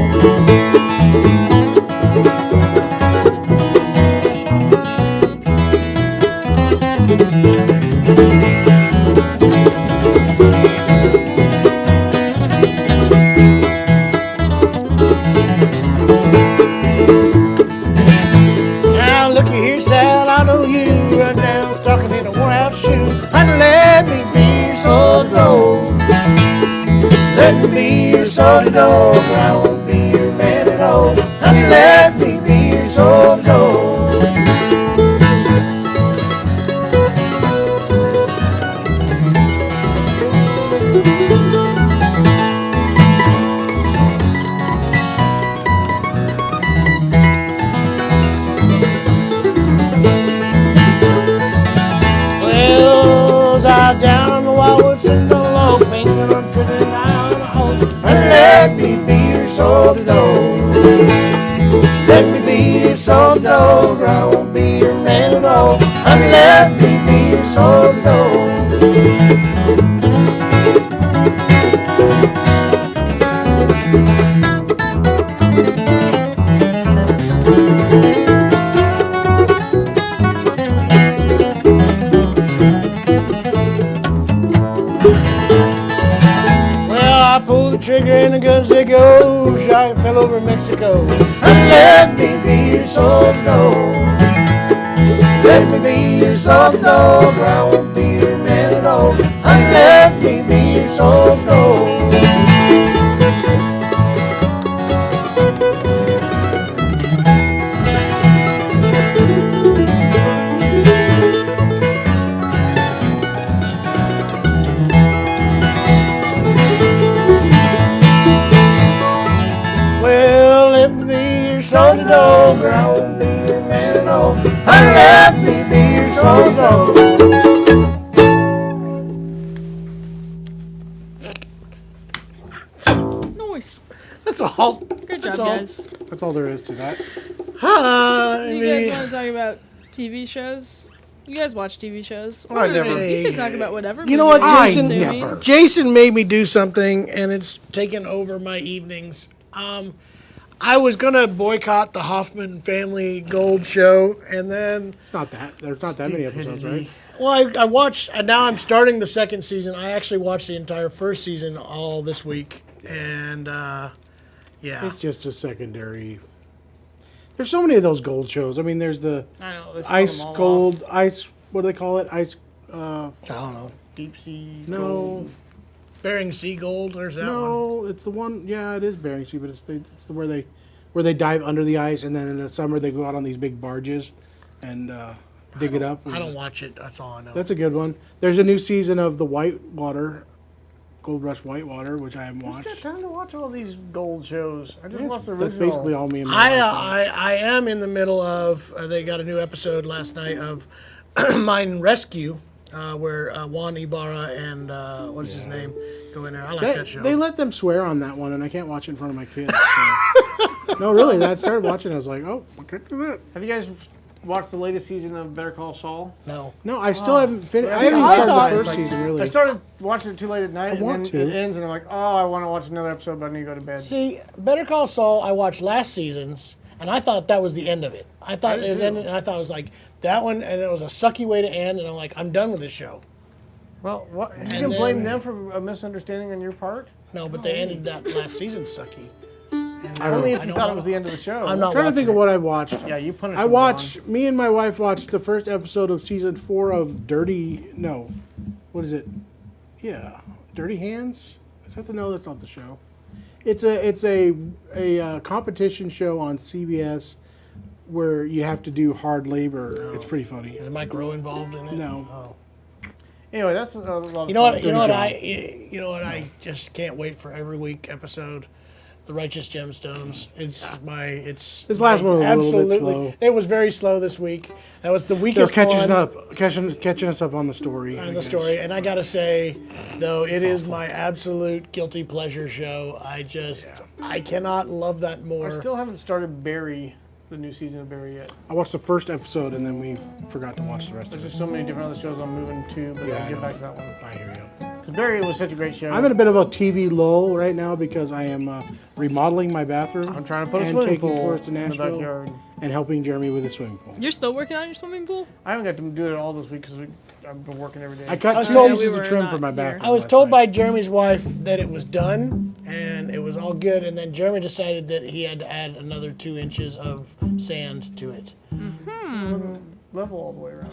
Now looky here, Sal, I know you right now stocking in a worn-out shoe. And let me be your salty dog. Let me be your salty dog, or I won't be your man at all. And let me be your salty dog. Well, was I down on the wildwood sitting on a log, finger on pretty eye on a hole. And let me be your salty dog. Let me be your salty dog, or I won't be your man at all. And let me be your salty dog. Well, I pulled the trigger and the guns they go. Shot fell over Mexico. And let me be your salty dog. Let me be your salty dog, or I won't be your man at all. And let me be your salty dog. know. Honey, let me be your soul to know.
Nice.
That's all.
Good job,
all.
guys.
That's all there is to that.
You guys want to talk about TV shows? You guys watch TV shows?
I never.
You can talk about whatever.
You know
but
what,
you
I
won't sue me.
never.
Jason made me do something, and it's taken over my evenings. I was gonna boycott the Hoffman Family Gold show, and then
It's not that. There's not that many episodes, right?
well, I watched. And now I'm starting the second season. I actually watched the entire first season all this week, and yeah,
It's just a secondary. There's so many of those gold shows. I mean, there's the
I know, let's
ice
them all
gold, ice. What do they call it? Ice.
off. I don't know, deep sea
No,
gold, Bering Sea Gold. There's that one.
no, it's the one. Yeah, it is Bering Sea, but it's where they dive under the ice, and then in the summer they go out on these big barges and dig it up.
I don't watch it. That's all I know.
That's a good one. There's a new season of the Whitewater, Gold Rush Whitewater, which I haven't
Who's got
watched.
time to watch all these gold shows? I just watched the
That's
original.
basically all me and my wife watch.
I am in the middle of. They got a new episode last night of Mine Rescue, where Juan Ibarra and what is his name go in there. I like that show.
They let them swear on that one, and I can't watch it in front of my kids. So. No, really. I started watching. I was like, oh, I can't do that.
Have you guys watched the latest season of Better Call Saul? No.
No, I still haven't finished. I
See,
haven't
I
started
thought-
the first
like,
season, really.
I started watching it too late at night, and
want
then
to.
it ends, and I'm like, oh, I want to watch another episode, but I need to go to bed.
See, Better Call Saul, I watched last season's, and I thought that was the end of it. I thought
did
it was
too.
ended, and I thought it was like that one, and it was a sucky way to end, and I'm like, I'm done with this show.
Well, what, you
And
can blame
then-
them for a misunderstanding on your part.
No, but they ended that last season sucky.
Only if
I
you
don't
thought
know.
it was the end of the show.
I'm not
I'm trying to
watching
think of what I watched.
Yeah, you punished
I
them,
watched, me and my wife watched the first episode of season 4 of what is it? Yeah, Dirty Hands? Is that no, that's not the show. It's a competition show on CBS where you have to do hard labor. It's pretty funny.
Is Mike Rowe involved in it?
No.
Oh.
Anyway, that's a lot of
You know what?
fun.
You know what?
Dirty
You know what? I just can't wait for every week episode. The Righteous Gemstones. It's my. It's
This last one was a little bit slow.
It was very slow this week. That was the
Just
weakest
catching us up on the story. I
on the
guess.
story. And I gotta say, though, it is my absolute guilty pleasure show. I cannot love that more.
I still haven't started Barry, the new season of Barry yet.
I watched the first episode and then we forgot to watch the rest
There's
of it.
just so many different other shows I'm moving to, but
Yeah,
I'll
I
get
know.
back to that one.
I hear you.
Because Barry was such a great show.
I'm in a bit of a TV lull right now because I am remodeling my bathroom.
I'm trying to put a
and
swimming
taking
pool
tours to
in the
Nashville
backyard.
and helping Jeremy with his swimming pool.
You're still working on your swimming pool?
I haven't got to do it all this week because I've been working every day.
I cut
was
2
told-
pieces
we
of
were
trim
not
for my
here.
bathroom.
I was
last
told
night.
by Jeremy's wife that it was done and it was all good, and then Jeremy decided that he had to add another 2 inches of sand to it.
level all the way around.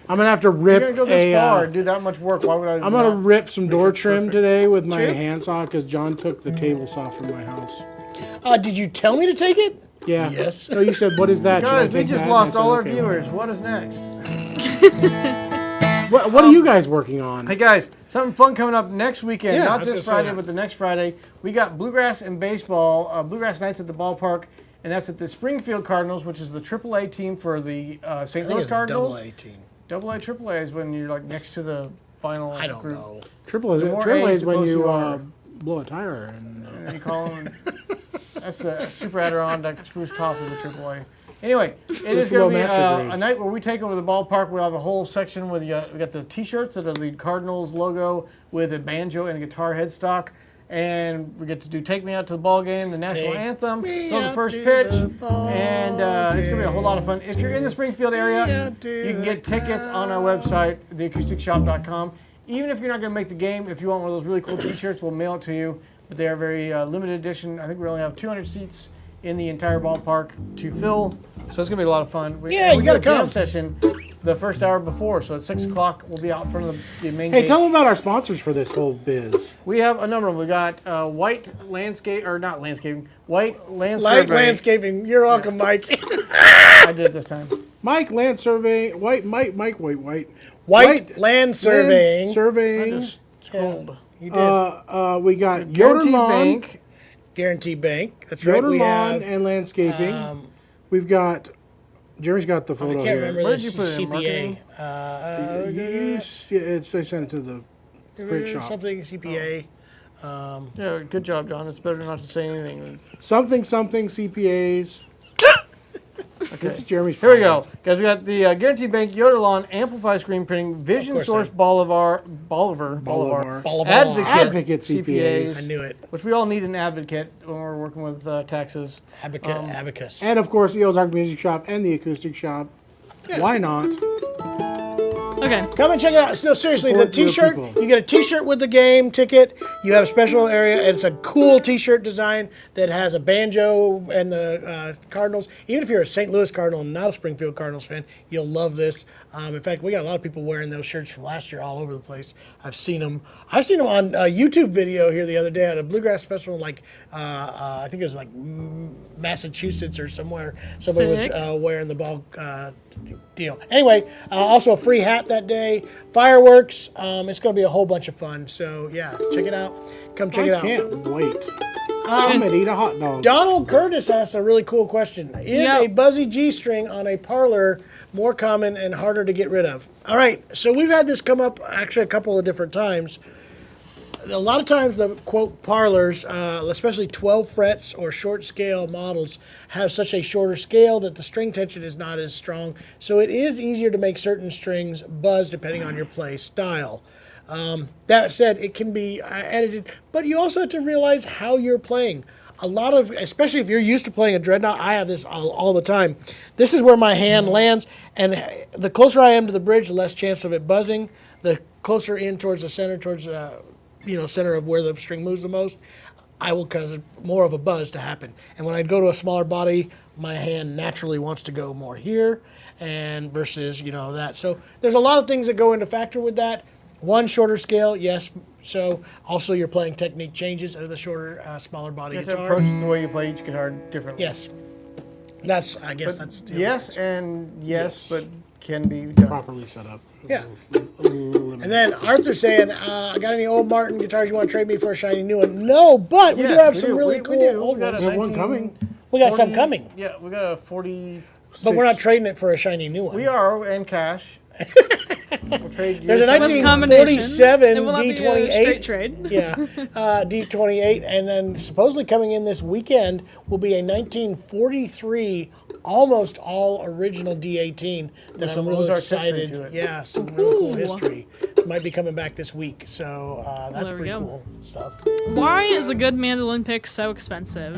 I'm gonna have to
You're
rip
gonna go this
a.
far and do that much work. Why would I?
I'm gonna rip some door trim
perfect.
today with my
True.
handsaw because John took the table saw from my house.
Did you tell me to take it?
Yeah.
Yes.
No, you said, what is that? Should I
Guys, we
take
just
that?
lost
And I said,
all our
"Okay,
viewers. What is next?
What are you guys working on?
Hey guys, something fun coming up next weekend.
Yeah, I
Not
was
this
gonna say
Friday,
that.
but the next Friday. We got Bluegrass and Baseball, Bluegrass Nights at the Ballpark, and that's at the Springfield Cardinals, which is the AAA team for the St. Louis Cardinals. AA, AAA is when you're like next to the final
I don't
group.
know.
Triple
The more
A
A's,
is
the
when
closer
you
you are.
blow a tire and.
And you call them. That's the Super Adirondack Spruce Top of the AAA. Anyway, it is
below
going to be
master grade.
a night where we take over the ballpark. We'll have a whole section with we got the T-shirts that are the Cardinals logo with a banjo and a guitar headstock, and we get to do "Take Me Out to the Ball Game," the national anthem, throw the first pitch, and it's going to be a whole lot of fun. If you're in the Springfield area, you can get tickets on our website, theacousticshop.com. Even if you're not going to make the game, if you want one of those really cool T-shirts, we'll mail it to you. But they are very limited edition. I think we only have 200 seats in the entire ballpark to fill, so it's gonna be a lot of fun. We
you
got
gotta
a jam
come.
session the first hour before, so at 6 o'clock we'll be out in front of the main
Hey,
gate.
tell them about our sponsors for this whole biz.
We have a number of them. We got White Landscape, or not landscaping, White Land
Light
Survey.
landscaping. You're welcome, Mike.
I did it this time.
Mike Land Survey, Mike White.
White Land Surveying.
I
Surveying.
just scrolled.
You did.
We got Yoder
Guarantee
Lawn,
Bank.
Guarantee Bank. That's right.
Yoder
We
Lawn
have.
and Landscaping.
Um,
We've got Jeremy's got the
I
photo
can't
here.
remember
Where
this
did you put it in, marketing?
CPA.
They sent it to the print shop.
Something CPA.
Yeah, good job, John. It's better not to say anything.
Something CPAs. This is Jeremy's.
Here we go, guys. We got the Guaranteed Bank Yodelon Amplify Screen Printing Vision
course
Source Bolivar Advocate CPAs.
I knew it.
Which we all need an advocate when we're working with taxes.
Abacus.
And of course, the Ozark Music Shop and the Acoustic Shop. Why not?
Okay.
Come and check it out. No, seriously, the
Support your
T-shirt.
people.
You get a T-shirt with the game ticket. You have a special area. It's a cool T-shirt design that has a banjo and the Cardinals. Even if you're a St. Louis Cardinal and not a Springfield Cardinals fan, you'll love this. In fact, we got a lot of people wearing those shirts from last year all over the place. I've seen them. I've seen them on a YouTube video here the other day at a Bluegrass Festival, like I think it was like Massachusetts or somewhere. Somebody
Sick.
was wearing the ball deal. Anyway, also a free hat that day. Fireworks. It's going to be a whole bunch of fun. So yeah, check it out. Come check it
I
out.
can't wait. I'm gonna eat a hot dog.
Donald Curtis asked a really cool question. Is
Yeah.
a buzzy G string on a parlor more common and harder to get rid of? All right, so we've had this come up actually a couple of different times. A lot of times the quote parlors, especially 12 frets or short scale models, have such a shorter scale that the string tension is not as strong. So it is easier to make certain strings buzz depending on your play style. That said, it can be edited, but you also have to realize how you're playing. A lot of, especially if you're used to playing a dreadnought, I have this all the time. This is where my hand lands, and the closer I am to the bridge, the less chance of it buzzing. The closer in towards the center, towards center of where the string moves the most, I will cause more of a buzz to happen. And when I go to a smaller body, my hand naturally wants to go more here, and versus that. So there's a lot of things that go into factor with that. One, shorter scale, yes. So also your playing technique changes out of the shorter, smaller body
You have to
guitar.
approach the way you play each guitar differently.
Yes. I guess that's
Yes, and
Yes.
but can be done.
Properly set up.
Yeah. And then Arthur's saying, got any old Martin guitars you want to trade me for a shiny new one? No, but we do have some really cool old
We got
ones.
a
We have one coming.
We got some coming,
Yeah, we got a 40.
but we're not trading it for a shiny new one.
We are in cash. We'll trade
There's a
yours.
With combination,
1947
it will not be a straight
D28.
trade.
Yeah, D28, and then supposedly coming in this weekend will be a 1943 almost all original D18 that I'm
some
really
Ozark history
excited.
to it.
Yeah, some really cool
Ooh.
history. Might be coming back this week, so that's
there we
pretty
go.
cool stuff.
Why is a good mandolin pick so expensive?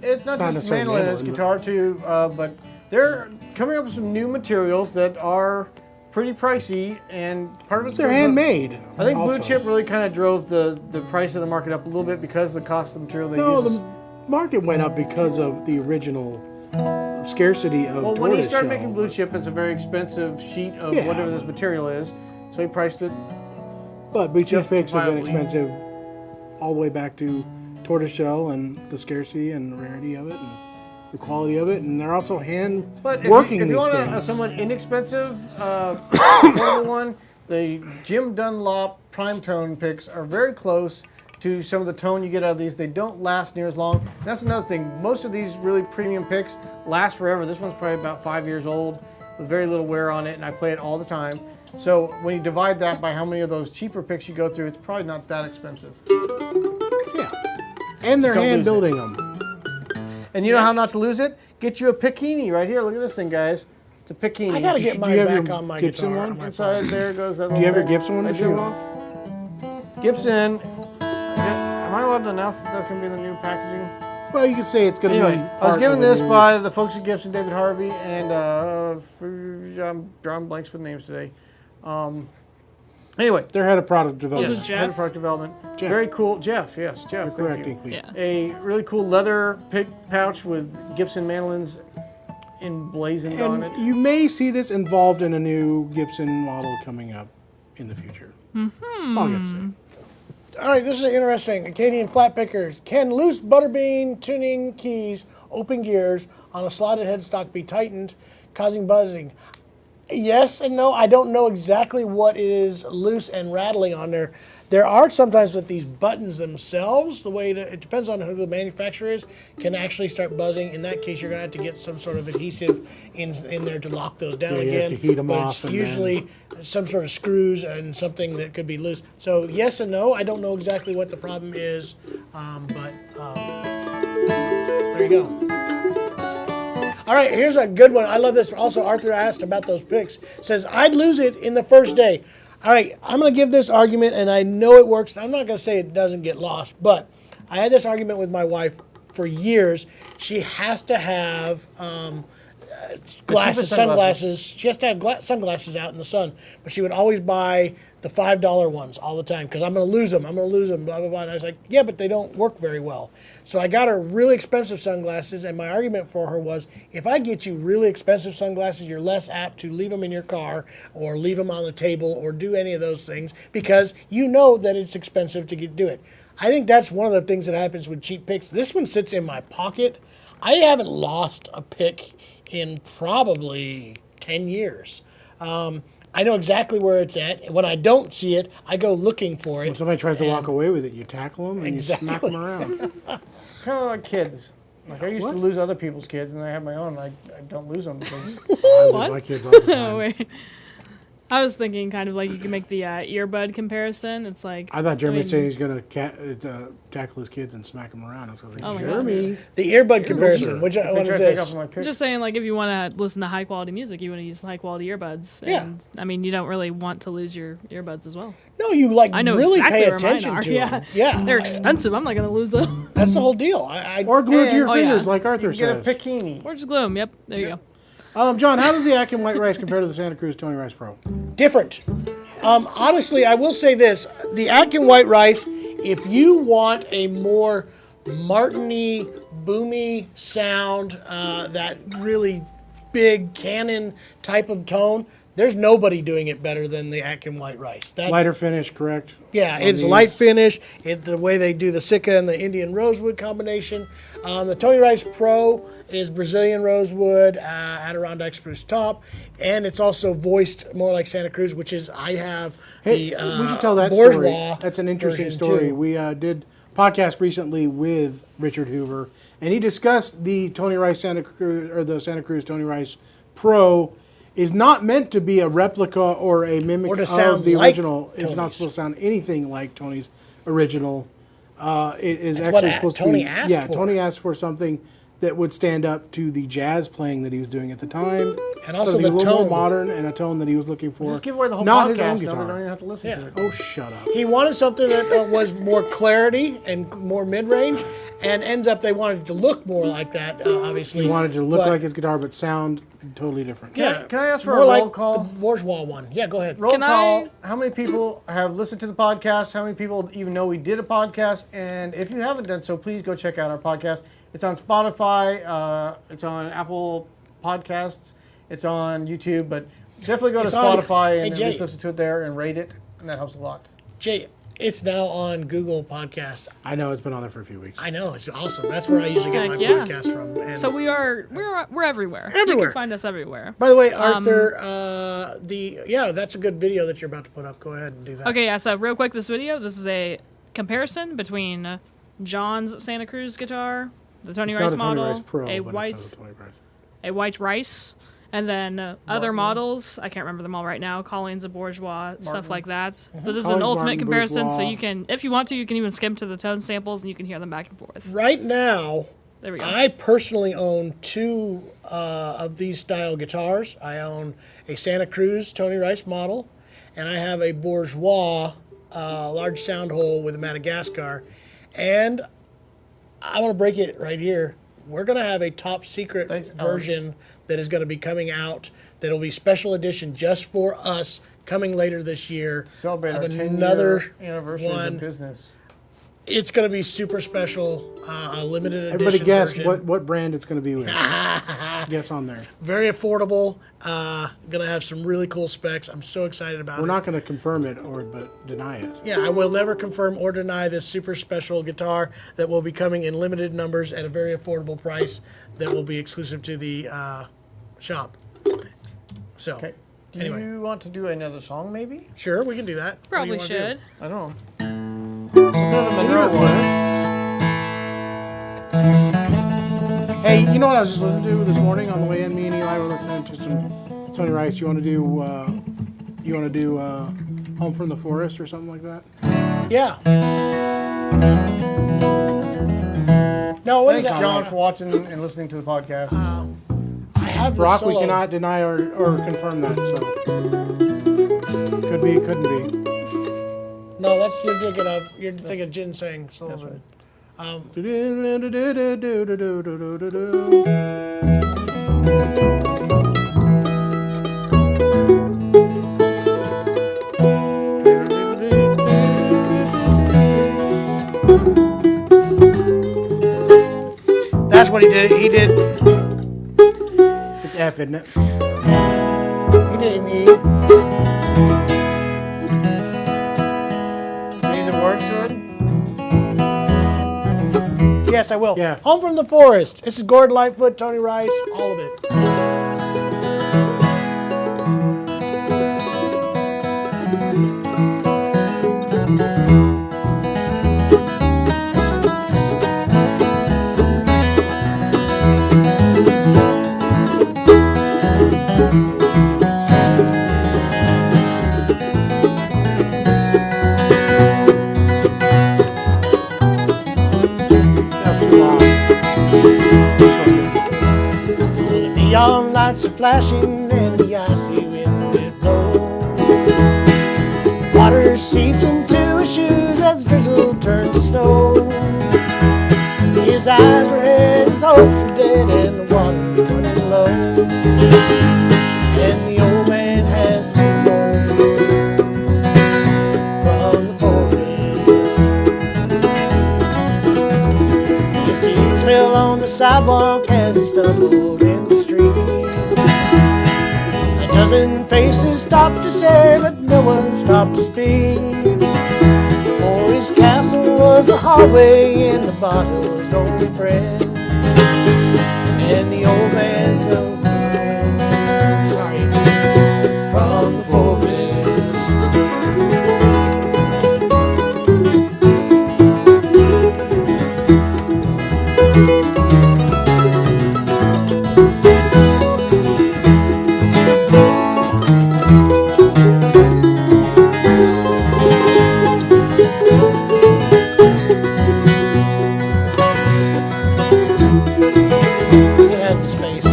It's not
not
just
necessarily
mandolin, it's
mandolin,
guitar too, but they're coming up with some new materials that are pretty pricey, and part of it's
They're
because of-
handmade.
I think
also.
Blue Chip really kind of drove the price of the market up a little bit because of the cost of the material they
No,
use.
the market went up because of the original scarcity of
Well, when he
tortoise
started
shell.
making Blue Chip, it's a very expensive sheet of
Yeah.
whatever this material is, so he priced it.
But Blue Chip picks have been
justifiably.
expensive all the way back to tortoiseshell and the scarcity and rarity of it and the quality of it, and they're also hand
But
working
if you
these
want
things.
a somewhat inexpensive affordable one, the Jim Dunlop Prime Tone picks are very close to some of the tone you get out of these. They don't last near as long. That's another thing. Most of these really premium picks last forever. This one's probably about 5 years old with very little wear on it, and I play it all the time. So when you divide that by how many of those cheaper picks you go through, it's probably not that expensive.
Yeah, and they're
Don't
hand
lose
building them.
And you know how not to lose it? Get you a Picchini right here. Look at this thing, guys. It's a Picchini.
I gotta get
Do
mine
you have
back
your
on my
Gibson
guitar.
one?
on my
Inside there goes that
Do you have your
little-
Gibson one
I
to show
do.
off?
Gibson. Am I allowed to announce that that's going to be the new packaging?
Well, you could say it's going to
Anyway,
be.
I was
part
given
of the
this
new-
by the folks at Gibson, David Harvey, and I'm drawing blanks with names today. Anyway,
Their head of product
Was
development.
it
head of
Jeff?
product development.
Jeff.
Very cool. Jeff, yes, Jeff.
You're
thank
correct,
you.
Pinkley.
Yeah.
A really cool leather pick pouch with Gibson mandolins emblazoned on it.
And you may see this involved in a new Gibson model coming up in the future. That's all I got to say.
All right, this is interesting. Acadian flat pickers. Can loose butterbean tuning keys, open gears on a slotted headstock be tightened, causing buzzing? Yes and no. I don't know exactly what is loose and rattling on there. There are sometimes with these buttons themselves, it depends on who the manufacturer is, can actually start buzzing. In that case, you're going to have to get some sort of adhesive in there to lock those down
Yeah, you
again.
have to heat 'em
But
off
it's
and
usually some sort of screws and something that could be loose. So yes and no. I don't know exactly what the problem is, but there you go. All right, here's a good one. I love this. Also, Arthur asked about those picks. Says, I'd lose it in the first day. All right, I'm going to give this argument, and I know it works. I'm not going to say it doesn't get lost, but I had this argument with my wife for years. She has to have sunglasses. She has to have sunglasses out in the sun, but she would always buy the $5 ones all the time because I'm going to lose them, blah, blah, blah. And I was like, yeah, but they don't work very well. So I got her really expensive sunglasses, and my argument for her was, if I get you really expensive sunglasses, you're less apt to leave them in your car or leave them on the table or do any of those things because you know that it's expensive to do it. I think that's one of the things that happens with cheap picks. This one sits in my pocket. I haven't lost a pick in probably 10 years. I know exactly where it's at. When I don't see it, I go looking for it.
When somebody tries to walk away with it, you tackle them and
Exactly.
you smack them around.
Kind of like kids. Like I used to lose other people's kids, and I have my own. I don't lose them because
I lose my kids all the time.
Oh, wait. I was thinking kind of like you can make the earbud comparison. It's like
I thought Jeremy was saying he's going to tackle his kids and smack them around. I was like,
Oh my
Jeremy.
The earbud comparison, which
if they
one
try
is
to take
this?
off my pick.
just saying like if you want to listen to high quality music, you want to use high quality earbuds.
Yeah.
And I mean, you don't really want to lose your earbuds as well.
No, you
I know
really
exactly
pay
where mine
attention
are.
to
Yeah.
them. Yeah,
They're expensive. I'm not going to lose them.
That's the whole deal.
Or glue it to your
Oh, yeah.
fingers like Arthur
You get a
says.
bikini.
Or just glue them. Yep. There you go.
John, how does the Atkin White Rice compare to the Santa Cruz Tony Rice Pro?
different. Honestly, I will say this: the Atkin White Rice. If you want a more Martin-y, boomy sound, that really big cannon type of tone, there's nobody doing it better than the Atkin White Rice.
Lighter finish, correct?
Yeah,
On
it's
these.
light finish. The way they do the Sika and the Indian rosewood combination. The Tony Rice Pro is Brazilian rosewood, Adirondack spruce top, and it's also voiced more like Santa Cruz, which is I have
Hey,
the
we should tell that
bourgeois
story. That's an interesting
version,
story.
too.
We did podcast recently with Richard Hoover, and he discussed the Tony Rice Santa Cruz, or the Santa Cruz Tony Rice Pro is not meant to be a replica or a mimic
Or to
of
sound
the
like
original. It's not
Tony's.
supposed to sound anything like Tony's original. It is
That's what
actually supposed to
Tony
be.
asked
Yeah,
for.
Tony asked for something that would stand up to the jazz playing that he was doing at the time,
And also
something
the
a little
tone.
more modern and a tone that he was looking for.
Just give away the whole
not
podcast.
his own
Now they
guitar.
don't even have to listen
Yeah.
to it.
Oh, shut up.
He wanted something that was more clarity and more mid-range, and ends up they wanted it to look more like that, obviously.
He wanted to look
But-
like his guitar, but sound totally different.
Yeah,
Can I ask for
more
a
like
roll call?
the bourgeois one. Yeah, go ahead.
Roll
Can
call.
I-
How many people have listened to the podcast? How many people even know we did a podcast? And if you haven't done so, please go check out our podcast. It's on Spotify. It's on Apple Podcasts. It's on YouTube. But definitely go to
It's on-
Spotify
Hey,
and
Jay.
just listen to it there and rate it. And that helps a lot.
Jay, it's now on Google Podcast.
I know it's been on there for a few weeks.
I know, it's awesome. That's where I usually get my
Heck yeah.
podcast from. And
So we're everywhere. You
Everywhere.
can find us everywhere.
by the way, Arthur, that's a good video that you're about to put up. Go ahead and do that.
Okay, yeah, so real quick, this is a comparison between John's Santa Cruz guitar, the Tony
It's
Rice
not a Tony
model,
Rice Pro,
a
but
white
it's a Tony Rice.
a white rice, and then other models. I can't remember them all right now. Colleen's a bourgeois, stuff like that. But this is an
Colleen's
ultimate
Martin,
comparison, so
bourgeois.
you can, if you want to, you can even skim to the tone samples and you can hear them back and forth.
Right now,
There we go.
I personally own two of these style guitars. I own a Santa Cruz Tony Rice model, and I have a bourgeois large sound hole with a Madagascar. And I want to break it right here. We're going to have a top secret
Thanks,
version that is going to be coming out that'll be special edition just for us coming later this year.
Celebrate our
of
10-year
another
anniversary
one.
of business.
It's going to be super special, a limited edition
Everybody guess
version.
what brand it's going to be with. Guess on there.
Very affordable. Gonna have some really cool specs. I'm so excited about
We're
it.
not going to confirm it but deny it.
Yeah, I will never confirm or deny this super special guitar that will be coming in limited numbers at a very affordable price that will be exclusive to the shop. So,
Okay. Do
anyway,
you want to do another song, maybe?
sure, we can do that. What do
Probably
you wanna do?
should.
I don't know. the Monroe one?
Hey, you know what I was just listening to this morning on the way in? Me and Eli were listening to some Tony Rice. You want to do Home from the Forest or something like that?
Yeah. No, what is
Thanks,
that?
John, for watching and listening to the podcast.
I have the
Brock,
solo.
we cannot deny or confirm that, so could be, couldn't be.
No, that's you're thinking of Ginseng Sullivan. That's what he did. He did.
It's F, isn't it?
He did an E.
Need the words to it?
Yes, I will.
Yeah.
Home from the Forest. This is Gordon Lightfoot, Tony Rice, all of it.
That's too loud.
The neon lights are flashing and the icy wind it blows. Water seeps into his shoes as the drizzle turns to snow. His eyes were red, his hopes were dead, and the water was running low. And the old man has been born from the forest. His tears fell on the sidewalk as he stumbled in the street. A dozen faces stopped to stare, but no one stopped to speak. For his castle was a hallway, and the bottle was only friend. And the old man's from the forest. It has the space.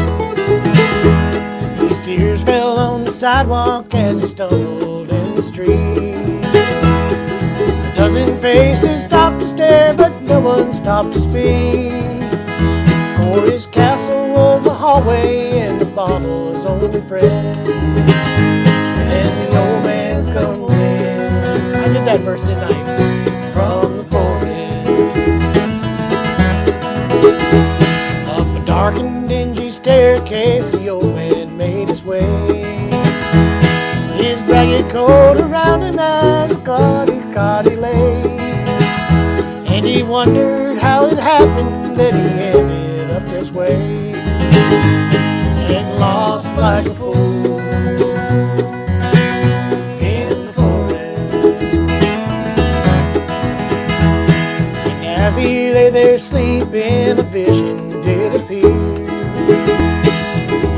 His tears fell on the sidewalk as he stumbled in the street. A dozen faces stopped to stare, but no one stopped to speak. For his castle was a hallway, and the bottle was only friend. And the old man's come in. I did that verse, didn't I? From the forest. Up a dark and dingy staircase, the old man made his way. His ragged coat around him as a cotty lay. And he wondered how it happened that he ended up this way. And lost like a fool in the forest. And as he lay there sleeping, a vision did appear.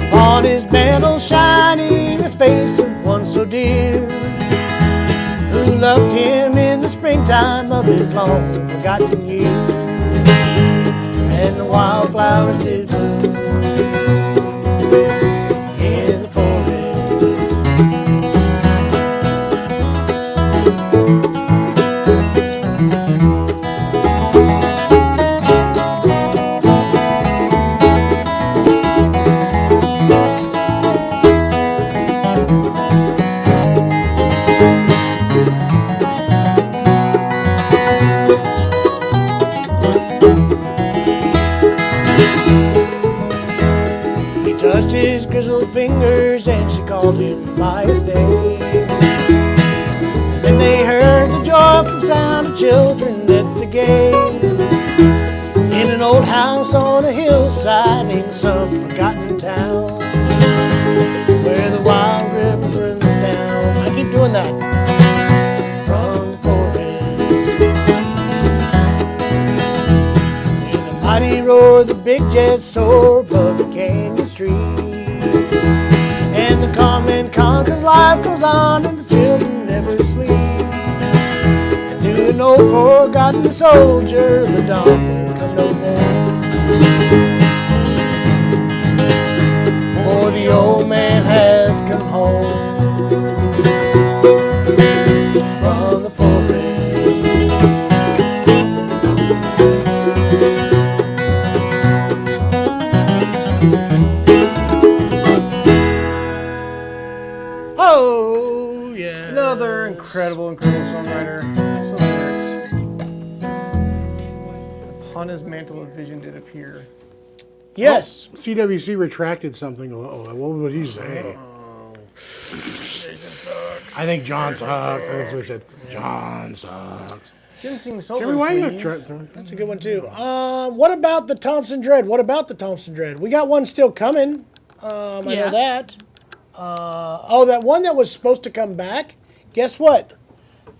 Upon his mantle shining, the face of one so dear, who loved him in the springtime of his long forgotten year. And the wildflowers did bloom in the forest. He touched his grizzled fingers and she called him by his name. Then they heard the joyful sound of children at the gate. In an old house on a hillside in some forgotten town, where the wild river runs down. I keep doing that. From the forest. big jets soar above the canyon streets. And the comment conquers, life goes on, and the children never sleep. And to an old forgotten soldier, the dawn will come no more. For the old man has come home from the forest. Oh, yeah.
Another incredible songwriter. Some lyrics. Upon his mantle of vision did appear.
Yes.
CWC retracted something. What would he say? I think John sucks. That's what he said. John sucks.
Shouldn't sing solo,
Jeremy, why are you
please.
not
That's a good one, too. What about the Thompson Dread? What about the Thompson Dread? We got one still coming. I
Yeah.
know that. That one that was supposed to come back. Guess what?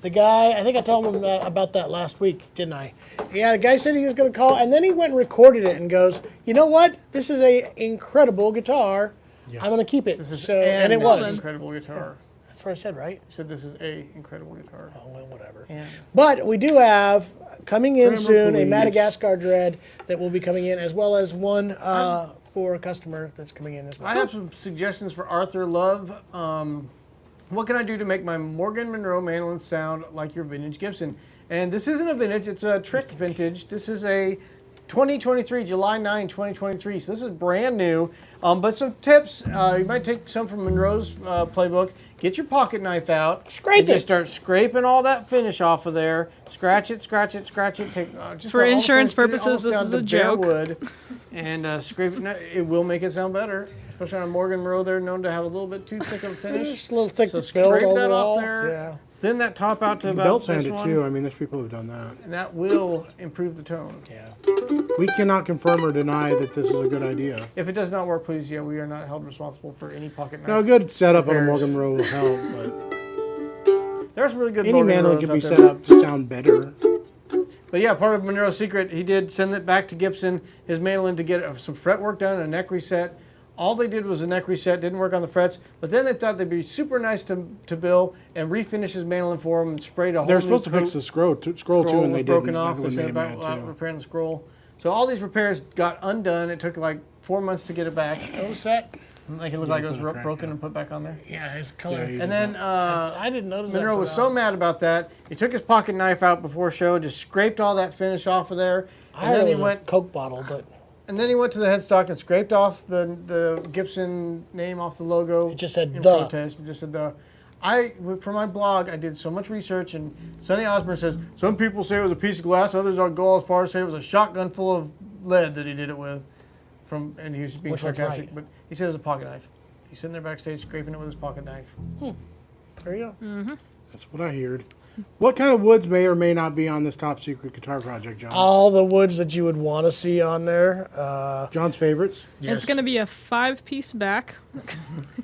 The guy, I think I told him about that last week, didn't I? Yeah, the guy said he was going to call, and then he went and recorded it and goes, you know what? This is a incredible guitar. I'm going to keep it. And it was.
Incredible guitar.
That's what I said, right?
You said this is a incredible guitar.
Oh, well, whatever.
Yeah.
But we do have, coming in
Grammar
soon, a
police.
Madagascar Dread that will be coming in, as well as one for a customer that's coming in as well.
I have some suggestions for Arthur Love. What can I do to make my Morgan Monroe mandolin sound like your vintage Gibson? And this isn't a vintage, it's a trick vintage. This is a 2023, July 9, 2023. So this is brand new. But some tips, you might take some from Monroe's playbook. Get your pocket knife out.
Scrape
and
it.
Just start scraping all that finish off of there. Scratch it, scratch it, scratch it. Take, just
For
all the
insurance
finish, get it
purposes, this
almost
is
down
a
to bare
joke.
wood. And scrape it. It will make it sound better. Especially on a Morgan Monroe, they're known to have a little bit too thick of a finish.
Just a little thick
So
build
scrape that
overall.
off there.
Yeah.
Thin that top out to
You
about
belt
this
sand it
one,
too. I mean, there's people who've done that.
and that will improve the tone.
Yeah.
We cannot confirm or deny that this is a good idea.
If it does not work, please, we are not held responsible for any pocket knife.
No, a good setup on a
Repairs.
Morgan Monroe will help, but
There's really good
any
Morgan
mandolin
Monroes
can be
out
set
there.
up to sound better.
But yeah, part of Monroe's secret, he did send it back to Gibson, his mandolin, to get some fret work done and a neck reset. All they did was a neck reset, didn't work on the frets, but then they thought they'd be super nice to Bill and refinish his mandolin for him and sprayed a whole
They're
new
supposed to fix
coat.
the scroll too, and they
was broken
didn't.
off. They
Everyone
sent
made
it
him
back
mad,
out
too.
repairing the scroll. So all these repairs got undone. It took like 4 months to get it back.
Notice that?
Make it look like it was
put a crack
broken
down.
and put back on there.
Yeah, his color.
Yeah,
And then
I didn't notice
Monroe
that.
was so mad about that. He took his pocket knife out before show, just scraped all that finish off of there, and then he went.
a Coke bottle, but
And then he went to the headstock and scraped off the Gibson name off the logo.
It just said
in
"the."
protest. It just said the. For my blog, I did so much research, and Sonny Osborne says some people say it was a piece of glass, others will go as far as say it was a shotgun full of lead that he did it with. And he was being
Which one's
sarcastic,
right?
but he said it was a pocket knife. He's sitting there backstage scraping it with his pocket knife.
there you go.
That's what I heard. What kind of woods may or may not be on this top secret guitar project, John?
All the woods that you would want to see on there.
John's favorites.
It's going to be a 5-piece back.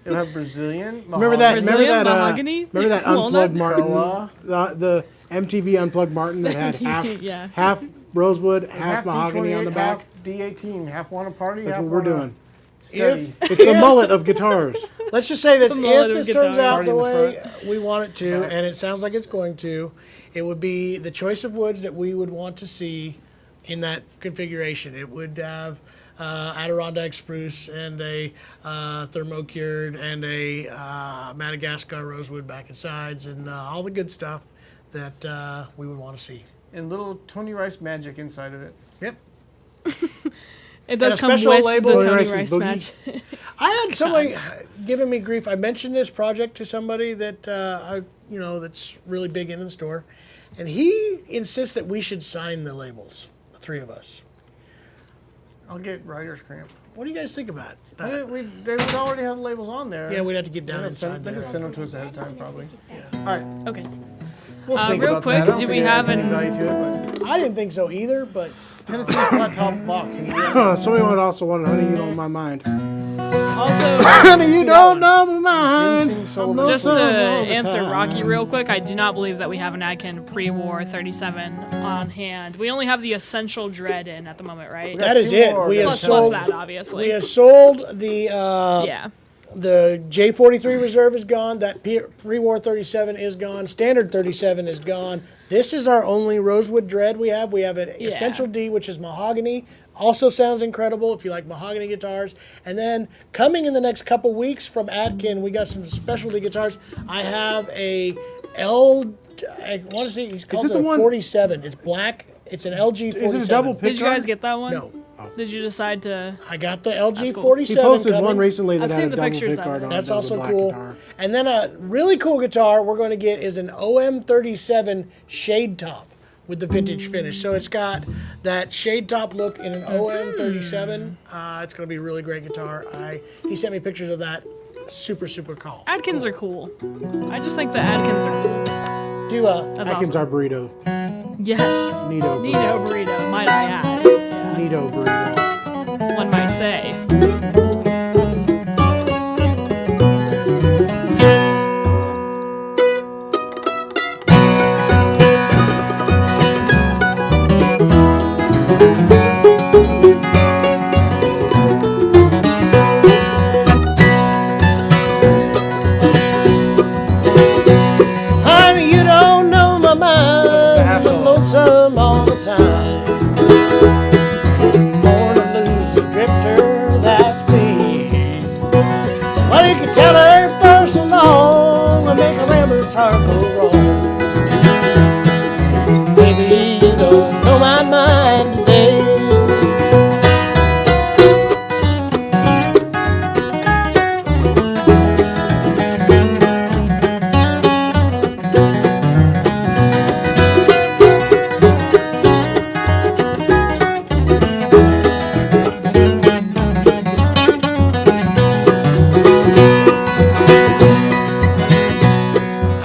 It'll have Brazilian.
Remember that?
Brazilian
remember that?
mahogany?
Remember that
Walnut?
unplugged Martin?
Koa.
The MTV unplugged Martin that had half
Yeah.
half rosewood, half mahogany on the
D28,
back.
half D18, half want a party,
That's
half
what we're
wanna
doing.
Steady.
It's the mullet of guitars.
Let's just say this:
The mullet
if
of
this turns
guitar.
out
Party
the
in the
way we want it to, and it sounds like it's going to, it would be the choice of woods that we would want to see in that configuration. It would have Adirondack spruce and a thermocured and a Madagascar rosewood back and sides, and all the good stuff that we would want to see.
And little Tony Rice magic inside of it.
Yep.
It does
And a
come
special
with
label.
the
Tony
Tony
Rice's
Rice
Boogie.
match.
I had somebody giving me grief. I mentioned this project to somebody that that's really big into the store, and he insists that we should sign the labels, the three of us.
I'll get writer's cramp.
What do you guys think about that?
They would already have the labels on there.
Yeah, we'd have to get down
They
and
could
sign
send
there.
them to us ahead of time, probably. All right.
Okay.
We'll think
real
about
quick,
that. I don't
do
think
we
it has
have
any
an-
value to it,
I didn't think so either, but
but Tennessee flat top block. Can you do that?
Somebody would also want Honey, You Know My Mind.
Also,
Honey, You Don't Know My Mind.
Ginseng solo.
Just to
all the
answer
time.
Rocky real quick, I do not believe that we have an Atkin pre-war 37 on hand. We only have the Essential Dread in at the moment, right?
That is
two
it.
more.
We have
plus
sold.
that, obviously.
We have sold the
Yeah.
the J43 Reserve is gone. That pre-war 37 is gone. Standard 37 is gone. This is our only Rosewood Dread we have. We have an
Yeah.
Essential D, which is mahogany. Also sounds incredible if you like mahogany guitars. And then coming in the next couple weeks from Atkin, we got some specialty guitars. I have a I want to say he calls
it
it
the
a
one-
47. It's black. It's an LG 47.
Is it a double pick?
Did you guys get that one?
No.
Did you decide to?
I got the LG
That's cool.
47
He posted
coming.
one recently that
I've
had
seen
a
the
double
pictures
pick
of
guard
it.
on.
That's
that was a
also
black
cool.
guitar.
And then a really cool guitar we're going to get is an OM37 shade top with the vintage finish. So it's got that shade top look in an OM37. It's going to be a really great guitar. He sent me pictures of that. Super, super cool.
Atkins are cool. I just think the Atkins are cool. That's
Atkins
awesome.
our burrito.
Yes.
Neato
Neato burrito, might I add. Yeah.
Neato burrito.
One might say.
Honey, you don't know my mind. I'm lonesome all the time. Born to lose the drifter, that's me. Well, you can tell her for so long, I make a Lambert's heart go wrong. Baby, you don't know my mind today.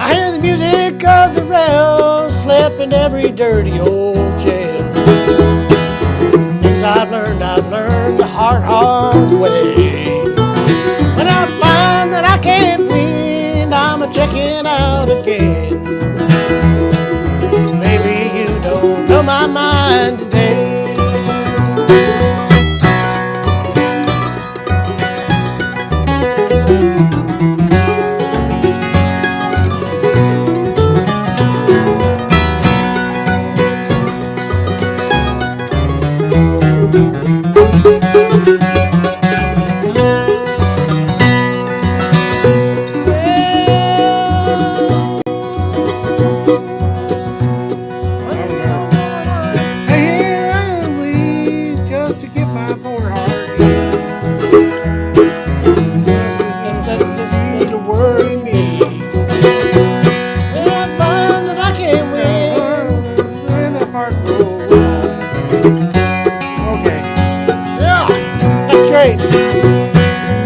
I hear the music of the rails slip in every dirty old jail. Things I've learned the hard way. When I find that I can't win, I'm a checking out again. Baby, you don't know my mind today.
Here I leave just to get my poor heart in.
Need to worry me. When I find that I can't win.
When the heart grows wild. Okay.
Yeah, that's great.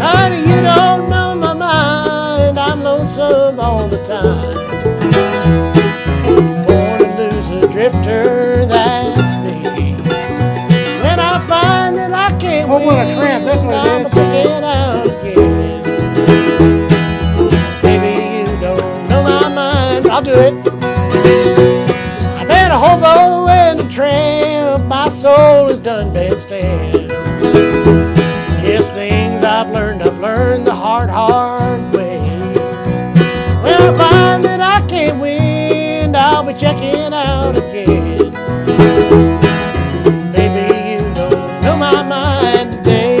Honey, you don't know my mind. I'm lonesome all the time. Born to lose a drifter, that's me. When I find that I can't
Oh,
win,
what a tramp, that's what it
I'm
is.
picking out again. Baby, you don't know my mind. I'll do it. I've been a hobo and a tramp. My soul has done bandstand. Yes, things I've learned the hard way. When I find that I can't win, I'll be checking out again. Baby, you don't know my mind today.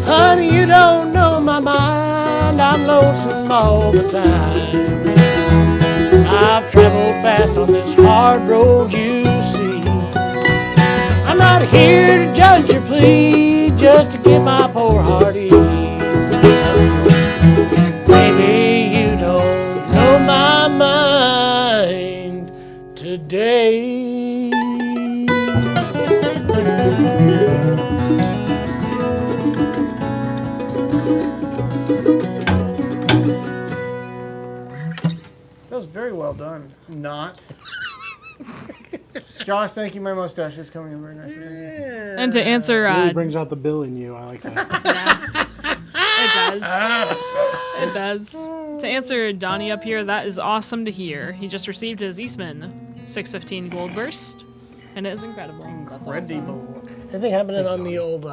Honey, you don't know my mind. I'm lonesome all the time. I've traveled fast on this hard road, you see. I'm not here to judge or plead, just to get my poor heart ease. Baby, you don't know my mind today.
well done. Not. Josh, thank you. My mustache is coming in very nicely.
And to answer,
Really brings out the Bill in you. I like that.
it does. It does. To answer Donnie up here, that is awesome to hear. He just received his Eastman 615 Gold Burst, and it is incredible. That's awesome.
Incredible.
Anything happening on the old?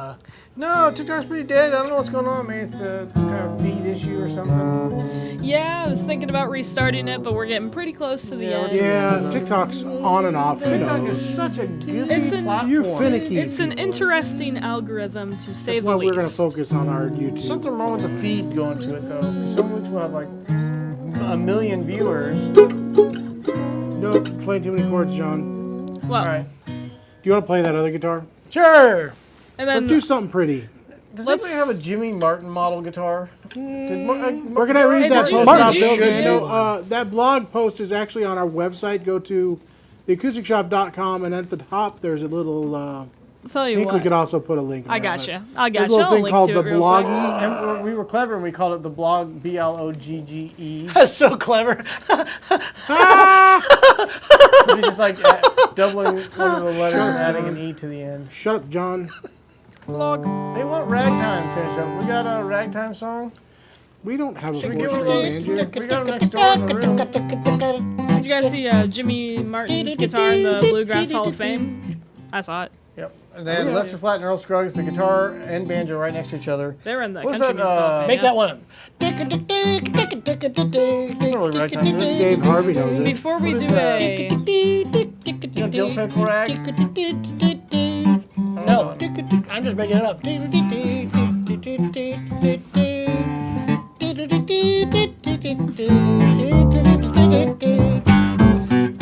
No, TikTok's pretty dead. I don't know what's going on, man. It's a kind of feed issue or something.
Yeah, I was thinking about restarting it, but we're getting pretty close to the end.
Yeah, TikTok's on and off. Who
TikTok
knows?
is such a goofy
It's an-
platform.
You're finicky.
It's an
people.
interesting algorithm, to say
That's
the
why
least.
we're going to focus on our YouTube.
Something wrong with the feed going to it, though. Some weeks will have like 1 million viewers.
No, playing too many chords, John. Do
Well,
All right.
you want to play that other guitar?
Sure.
and then
Let's do something pretty.
Does
Let's-
anybody have a Jimmy Martin model guitar?
We're going to read
Hey,
that
did you-
post
Martin,
about
you
Bill's
should
Mando. That blog post is actually on our website. Go to theacousticshop.com, and at the top there's a little...
I'll tell
I
you
think
what.
we could also put a link.
I
on
got
that.
you. I got
There's a
you.
little
I'll
thing
link
called
to
the
it real quick.
Bloggy.
And we were clever and we called it the blog, BLOGGE.
That's so clever.
We just like doubling one of the letters and adding an E to the end.
Shut up, John.
Blog.
They want ragtime to finish up. We got a ragtime song.
We don't have a
Should we
four
give
string
them
banjo.
We got them next door in the room.
Did you guys see Jimmy Martin's guitar in the Bluegrass Hall of Fame? I saw it.
Yep. And they had Lester Flatt and Earl Scruggs, the guitar and banjo right next to each other.
They were in the
What's
Country
that,
Music Hall of Fame.
Make
yeah.
that one up.
It's not really ragtime, is it?
Dave Harvey knows it.
Before we
What
do
is that?
a...
You know Dill's head for rag?
No, I'm just making it up.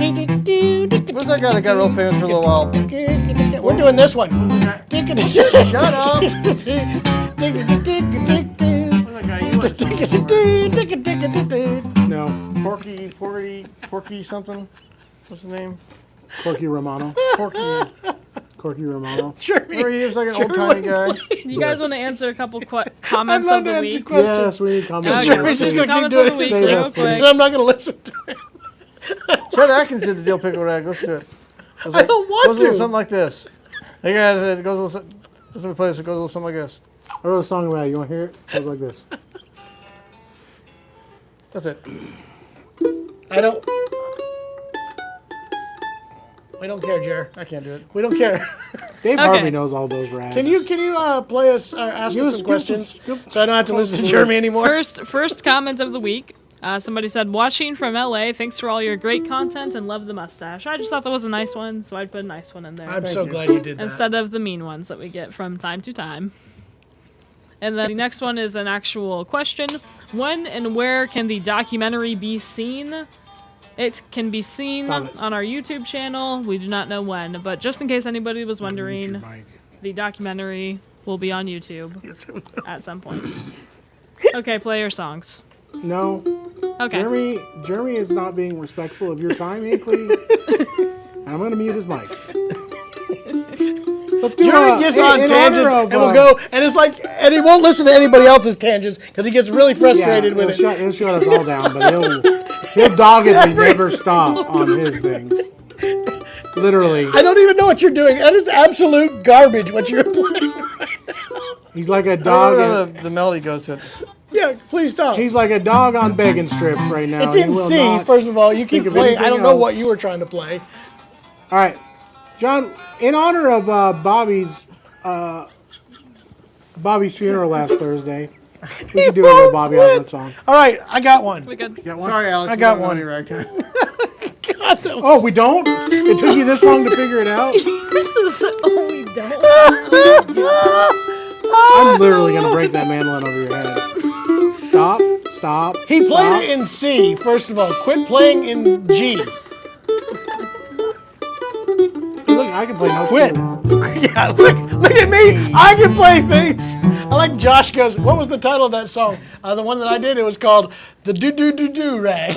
Where's that guy that got real famous for a little while?
We're doing this one.
Shut up! Where's that guy you went to?
No,
Porky something? What's his name?
Corky Romano.
Porky.
Corky Romano.
Remember he was like an old timey guy?
You guys want to answer a couple comments of the week?
Yes, we need comments.
Okay,
Jeremy's
let's
just
do
gonna keep
comments of the
doing
week
it.
Save
real
us, please.
quick.
I'm not going to listen to it.
Chet Atkins did the Dill Pickle Rag. Let's do it. Goes
I don't want
goes a little
to.
something like this. Hey guys, it goes a little. Listen to me play this. It goes a little something like this.
I wrote a song about it. You want to hear it? It goes like this.
That's it.
I don't. We don't care, Jer.
I can't do it.
We don't care.
Dave
Okay.
Harvey knows all those rags.
Can you play us, ask
Give
us
us-
some
give us
questions
some-
so I don't have to listen to Jeremy anymore?
First comment of the week. Somebody said, watching from LA, thanks for all your great content and love the mustache. I just thought that was a nice one, so I'd put a nice one in there.
I'm so glad you did that.
Instead of the mean ones that we get from time to time. And then the next one is an actual question. When and where can the documentary be seen? It can be seen
Stop it.
on our YouTube channel. We do not know when, but just in case anybody was wondering,
Mike.
the documentary will be on YouTube at some point. Okay, play your songs.
No.
Okay.
Jeremy is not being respectful of your time, Hinkley. I'm going to mute his mic. Let's do
Jeremy gets on
in
tangents
honor of,
and will go, and it's like, and he won't listen to anybody else's tangents because he gets really frustrated with it.
He'll shut us all down, but he'll doggedly never stop on his things. Literally.
I don't even know what you're doing. That is absolute garbage what you're playing right now.
He's like a
I
dog.
don't know the melody goes to it.
Yeah, please stop.
He's like a dog on begging strips right now.
It's
He
in
will
C,
not-
first of all. You keep
think of
playing. I
anything
don't know what
else.
you were trying to play.
All right, John. In honor of Bobby's funeral last Thursday, we should do a little Bobby Osmond song.
All right, I got one.
We good.
Got one?
Sorry, Alex.
I
we
got
don't know
one.
any ragtime.
God, that was-
Oh, we don't? It took you this long to figure it out?
This is oh we don't.
I'm literally going to break that mandolin over your head. Stop.
He played
stop.
it in C, first of all. Quit playing in G.
Look, I can play notes
Quit.
too.
Yeah, look at me. I can play things. I like Josh goes, what was the title of that song? The one that I did, it was called The Do Rag.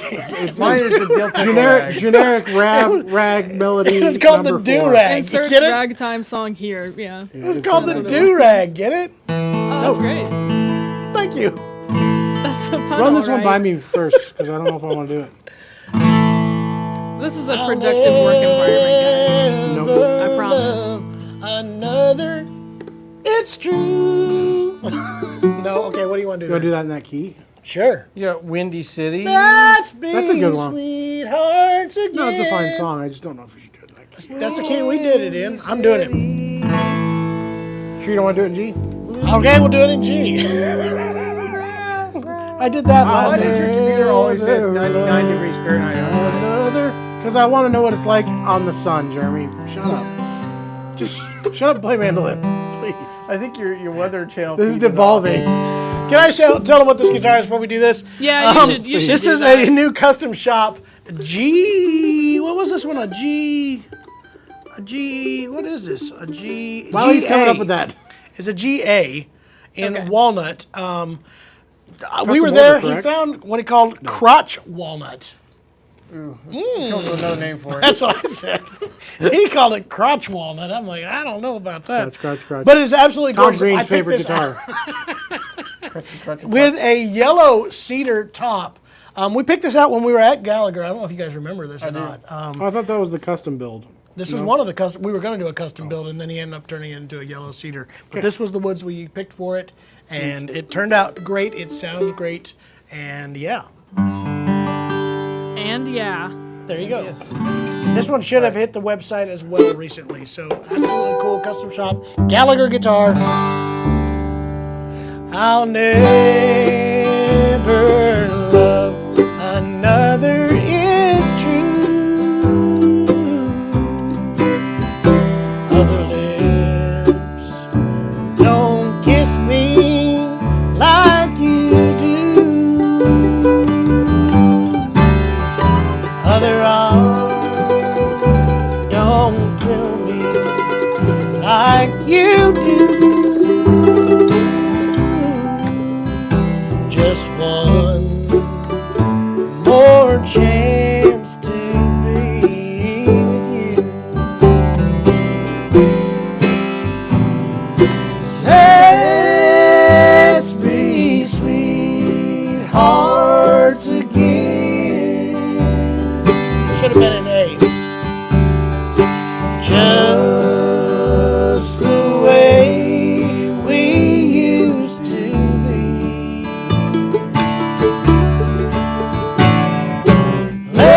Mine is the Dill Pickle Rag.
Generic rag melody.
It was called the
number 4.
Do Rag.
Insert
Get it?
ragtime song here. Yeah.
It was called The
That's what it
Do Rag. Get it?
Oh, that's great.
Thank you.
That's a fun.
Run this one by
alright.
me first, because I don't know if I want to do it.
This is a productive work environment, guys.
Nope.
I promise.
Another. It's true. No, okay. What do you want to do?
You want to do that in that key?
Sure.
You got Windy City.
That's me,
That's a good one.
sweethearts again.
No, it's a fine song. I just don't know if we should do it in that key.
That's the key we did it in. I'm doing it.
Sure you don't want to do it in G?
Okay, we'll do it in G. I did that
Why
last
does
time.
your computer always say 99 degrees Fahrenheit?
Another, because I want to know what it's like on the sun, Jeremy. Shut up. Just shut up and play mandolin, please.
I think your weather channel.
This is
feed off.
devolving.
Can I tell them what this guitar is before we do this?
Yeah, you should.
This
do
is
that.
a new custom shop. G. What was this one? A G. What is this? A G.
While he's coming
GA.
up with that.
It's a GA in
Okay.
walnut. We were
Custom
there.
order,
He
correct?
found what he called crotch walnut.
Comes with another name for it.
That's what I said. He called it crotch walnut. I'm like, I don't know about that.
Scratch.
But it's absolutely
Tom
gorgeous. I
Green's
picked
favorite
this
guitar.
with a yellow cedar top. We picked this out when we were at Gallagher. I don't know if you guys remember this or not.
I thought that was the custom build.
This was one of the custom. We were going to do a custom build, and then he ended up turning it into a yellow cedar. But this was the woods we picked for it, and it turned out great. It sounds great, and yeah,
And yeah.
there you go. This one should have hit the website as well recently. So absolutely cool custom shop, Gallagher guitar. I'll never love another is true. Other lips don't kiss me like you do. Other arms don't thrill me like you do. Just one more chance to be with you. Let's be sweethearts again. Should have been an A. Just the way we used to be.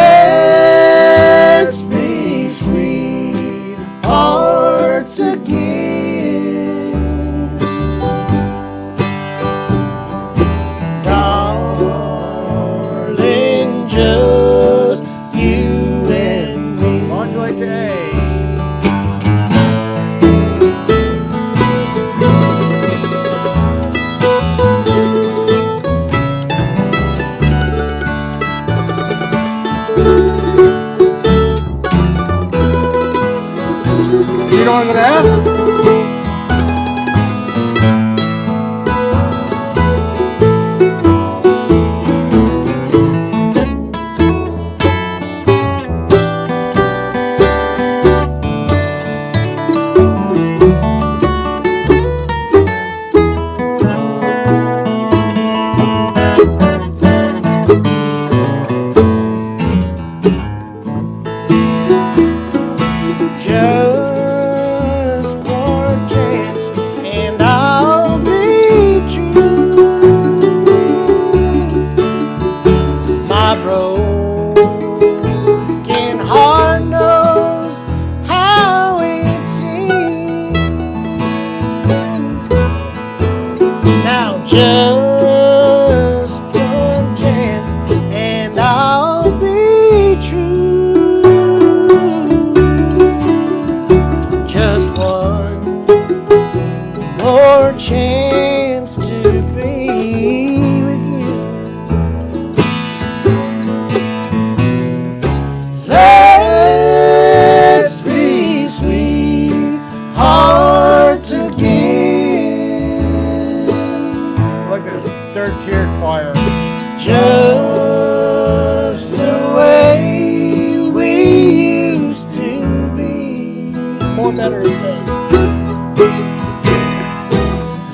Let's be sweethearts again. Darling, just you and me.
Modulate to A.
You don't want to go to F?
Just one chance and I'll be true. My broken heart knows how it seemed. Now just one chance and I'll be true. Just one more chance to be with you. Let's be sweethearts again.
Like the third tier choir.
Just the way we used to be. More better, it says.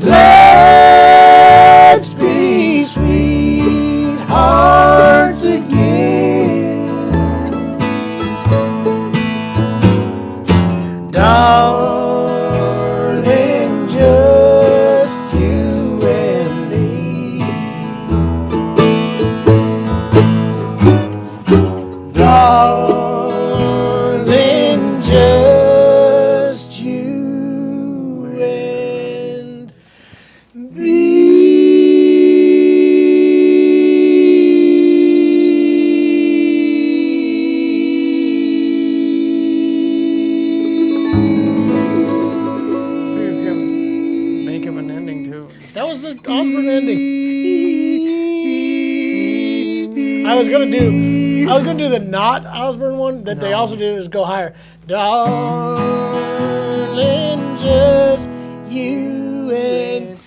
Let's be sweethearts again.
Darling, just you and me. Darling, just you and
Make him an ending too.
That was the Osborne ending. I was gonna do the not Osborne one that they also do is go higher. Darling, just you and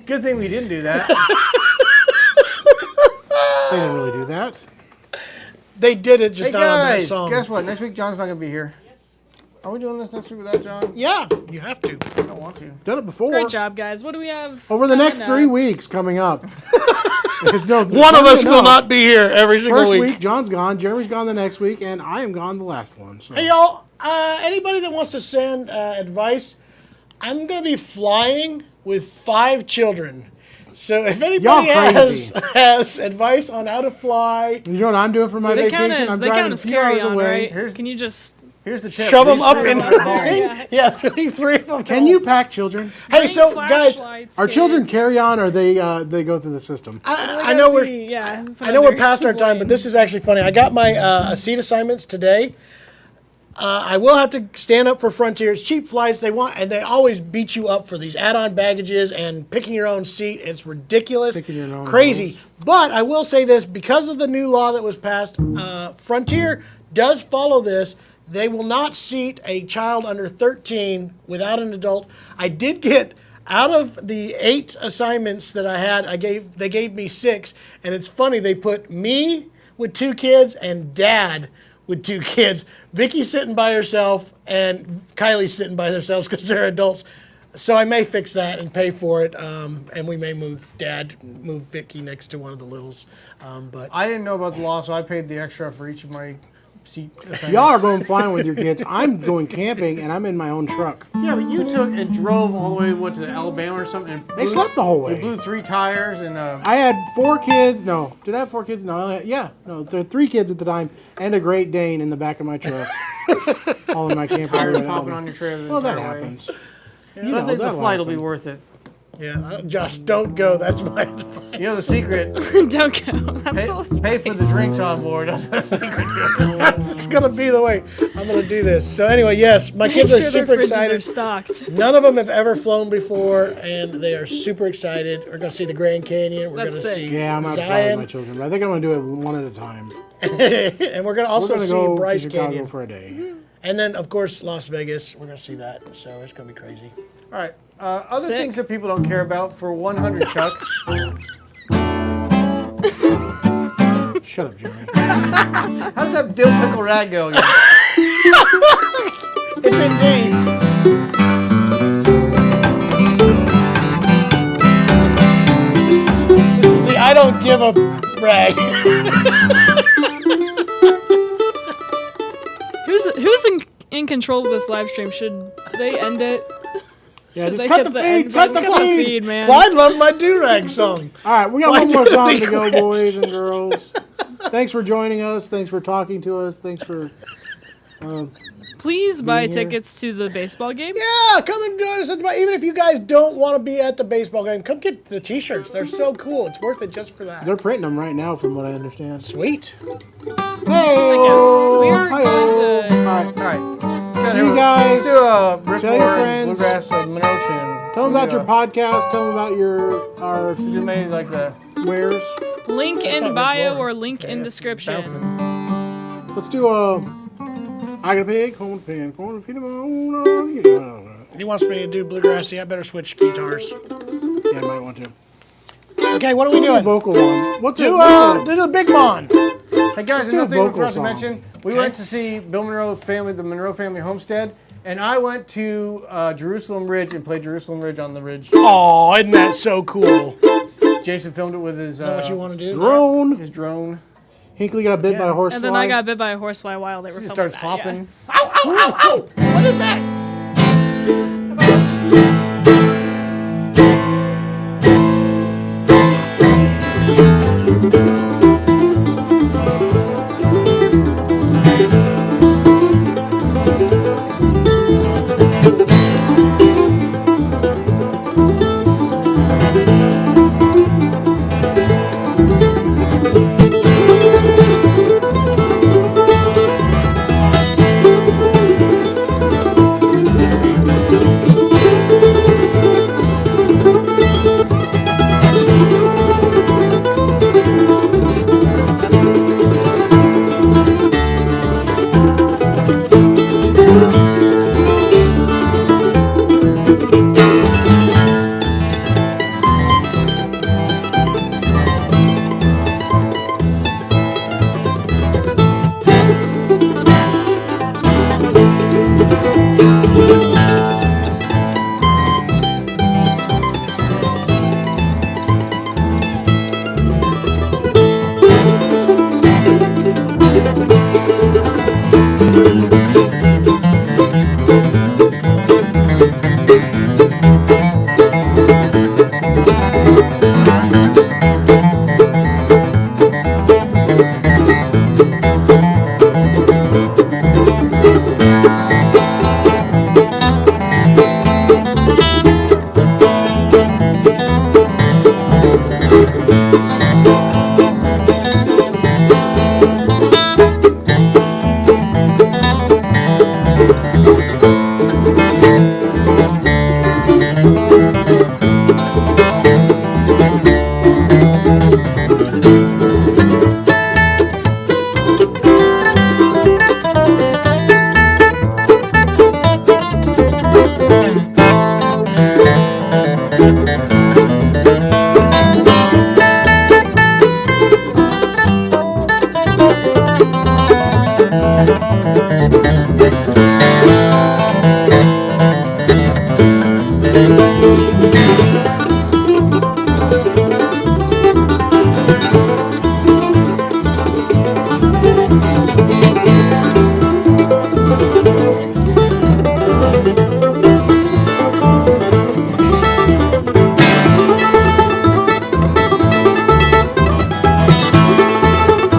Good thing we didn't do that.
They didn't really do that.
They did it just
Hey
not on that
guys,
song.
guess what? Next week John's not gonna be here. Are we doing this next week without John?
Yeah, you have to.
I don't want to.
Done it before.
Great job, guys. What do we have?
Over the next
coming
3
up?
weeks coming up. There's no,
One of
funny
us will
enough,
not be here every single
First
week.
week, John's gone. Jeremy's gone the next week, and I am gone the last one. So.
Hey y'all, anybody that wants to send advice, I'm gonna be flying with 5 children. So if anybody
Y'all crazy.
has advice on how to fly,
You know what I'm doing for my
They count
vacation?
as
I'm
they count
driving a
as
few
carry
hours
on,
away.
right? Can you just
Here's the tip.
shove them
These
up
three
in
are
the
at home.
thing. Yeah, three of them.
Can you pack children?
Hey, so
bring
guys,
flashlights,
Our children
kids?
carry on, or they go through the system?
I know we're
Yeah,
I know we're past our time, but this is actually funny. I got my seat assignments today. I will have to stand up for Frontier. It's cheap flights they want, and they always beat you up for these add-on baggages and picking your own seat. It's ridiculous,
Picking your own
crazy.
nose.
But I will say this: because of the new law that was passed, Frontier does follow this. They will not seat a child under 13 without an adult. I did get out of the 8 assignments that I had. They gave me 6, and it's funny. They put me with 2 kids and Dad with 2 kids. Vicky's sitting by herself, and Kylie's sitting by themselves because they're adults. So I may fix that and pay for it, and we may move Vicky next to one of the littles. But
I didn't know about the law, so I paid the extra for each of my seat assignments.
Y'all are going flying with your kids. I'm going camping, and I'm in my own truck.
Yeah, but you took and drove all the way, what, to Alabama or something? And
They slept the whole
You
way.
blew 3 tires and
I had 4 kids. No, did I have 4 kids? No, no, there were 3 kids at the time, and a Great Dane in the back of my truck. All in my camper.
tires
right
popping
now.
on your trailer. the
Well, that
entire way.
happens.
So I think the flight will be worth it.
yeah, Josh, don't go. That's my advice.
You know the secret.
don't go. That's
Pay for the drinks on board. That's the secret to it.
It's gonna be the way I'm gonna do this. So anyway, yes, my
Make
kids
sure
are
their
super
fridges
excited.
are stocked.
None of them have ever flown before, and they are super excited. We're gonna see the Grand Canyon. We're
That's
gonna
sick.
see
Yeah, I'm not flying with my
Zion,
children, but I think I'm going to do it one at a time.
and we're gonna also
We're going to
see
go
Bryce
to Chicago
Canyon,
for a day.
and then of course Las Vegas. We're gonna see that, so it's gonna be crazy.
All right. Other
Sick.
things that people don't care about for 100, Chuck.
Shut up, Jeremy.
How does that dill pickle rag go again?
It's indeed. This is the I don't give a rag.
Who's in control of this live stream? Should they end it?
Yeah,
Should
just
they
cut
hit
the feed.
end
Cut the
button?
feed.
man.
Clyde loved my do-rag song.
All right, we got
Why
one more
couldn't
song
we
to go,
quit?
boys and girls. Thanks for joining us. Thanks for talking to us. Thanks for.
Please buy
here.
tickets to the baseball game.
Yeah, come and join us at the. Even if you guys don't want to be at the baseball game, come get the T-shirts. They're so cool. It's worth it just for that.
They're printing them right now, from what I understand.
Sweet.
Hey,
We're
hi-oh.
going to-
All right,
All right.
see you guys.
Let's do a Rick
Tell your
Warren
friends.
Bluegrass Monroe tune.
Tell them about your podcast. Tell them about our
You made like the
wares.
Link
not
in
Rick
bio
Warren.
or link in description.
bouncing.
Let's do I got a pig, home pen, corn, feed him on.
He wants me to do bluegrassy. I better switch guitars.
Yeah, I might want to.
Okay, what are we
Let's do a
doing?
vocal one. What's
Do
it?
do the big mon.
Hey guys,
do a
another thing we
vocal
forgot to
song.
mention. We went to see Bill Monroe family, the Monroe family homestead, And I went to Jerusalem Ridge and played Jerusalem Ridge on the ridge.
Oh, isn't that so cool?
Jason filmed it with his
Is that what you want to do?
Drone.
his drone.
Hinkley got bit by a horsefly.
And then I got bit by a horsefly while they were
He
filming
starts
that, yeah.
hopping. Ow, ow, ow, ow! What is that?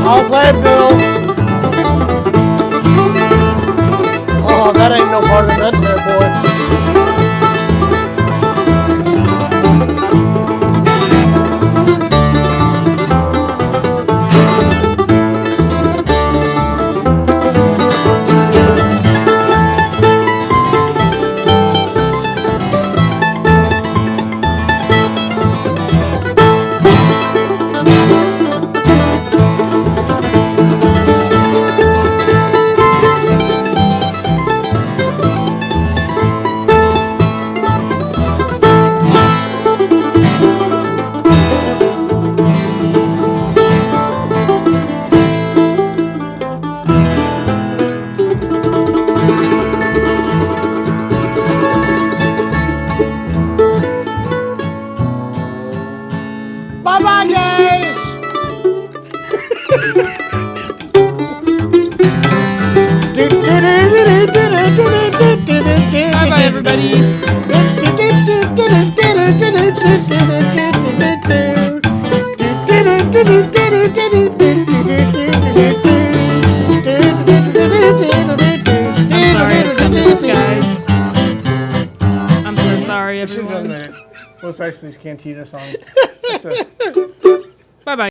I'll play it, Bill. Oh, that ain't no part of that there, boy.
Bye-bye, guys.
Bye-bye, everybody. I'm sorry it's come to this, guys. I'm so sorry,
I should have done
everyone.
the Los Isley's Cantina song. That's a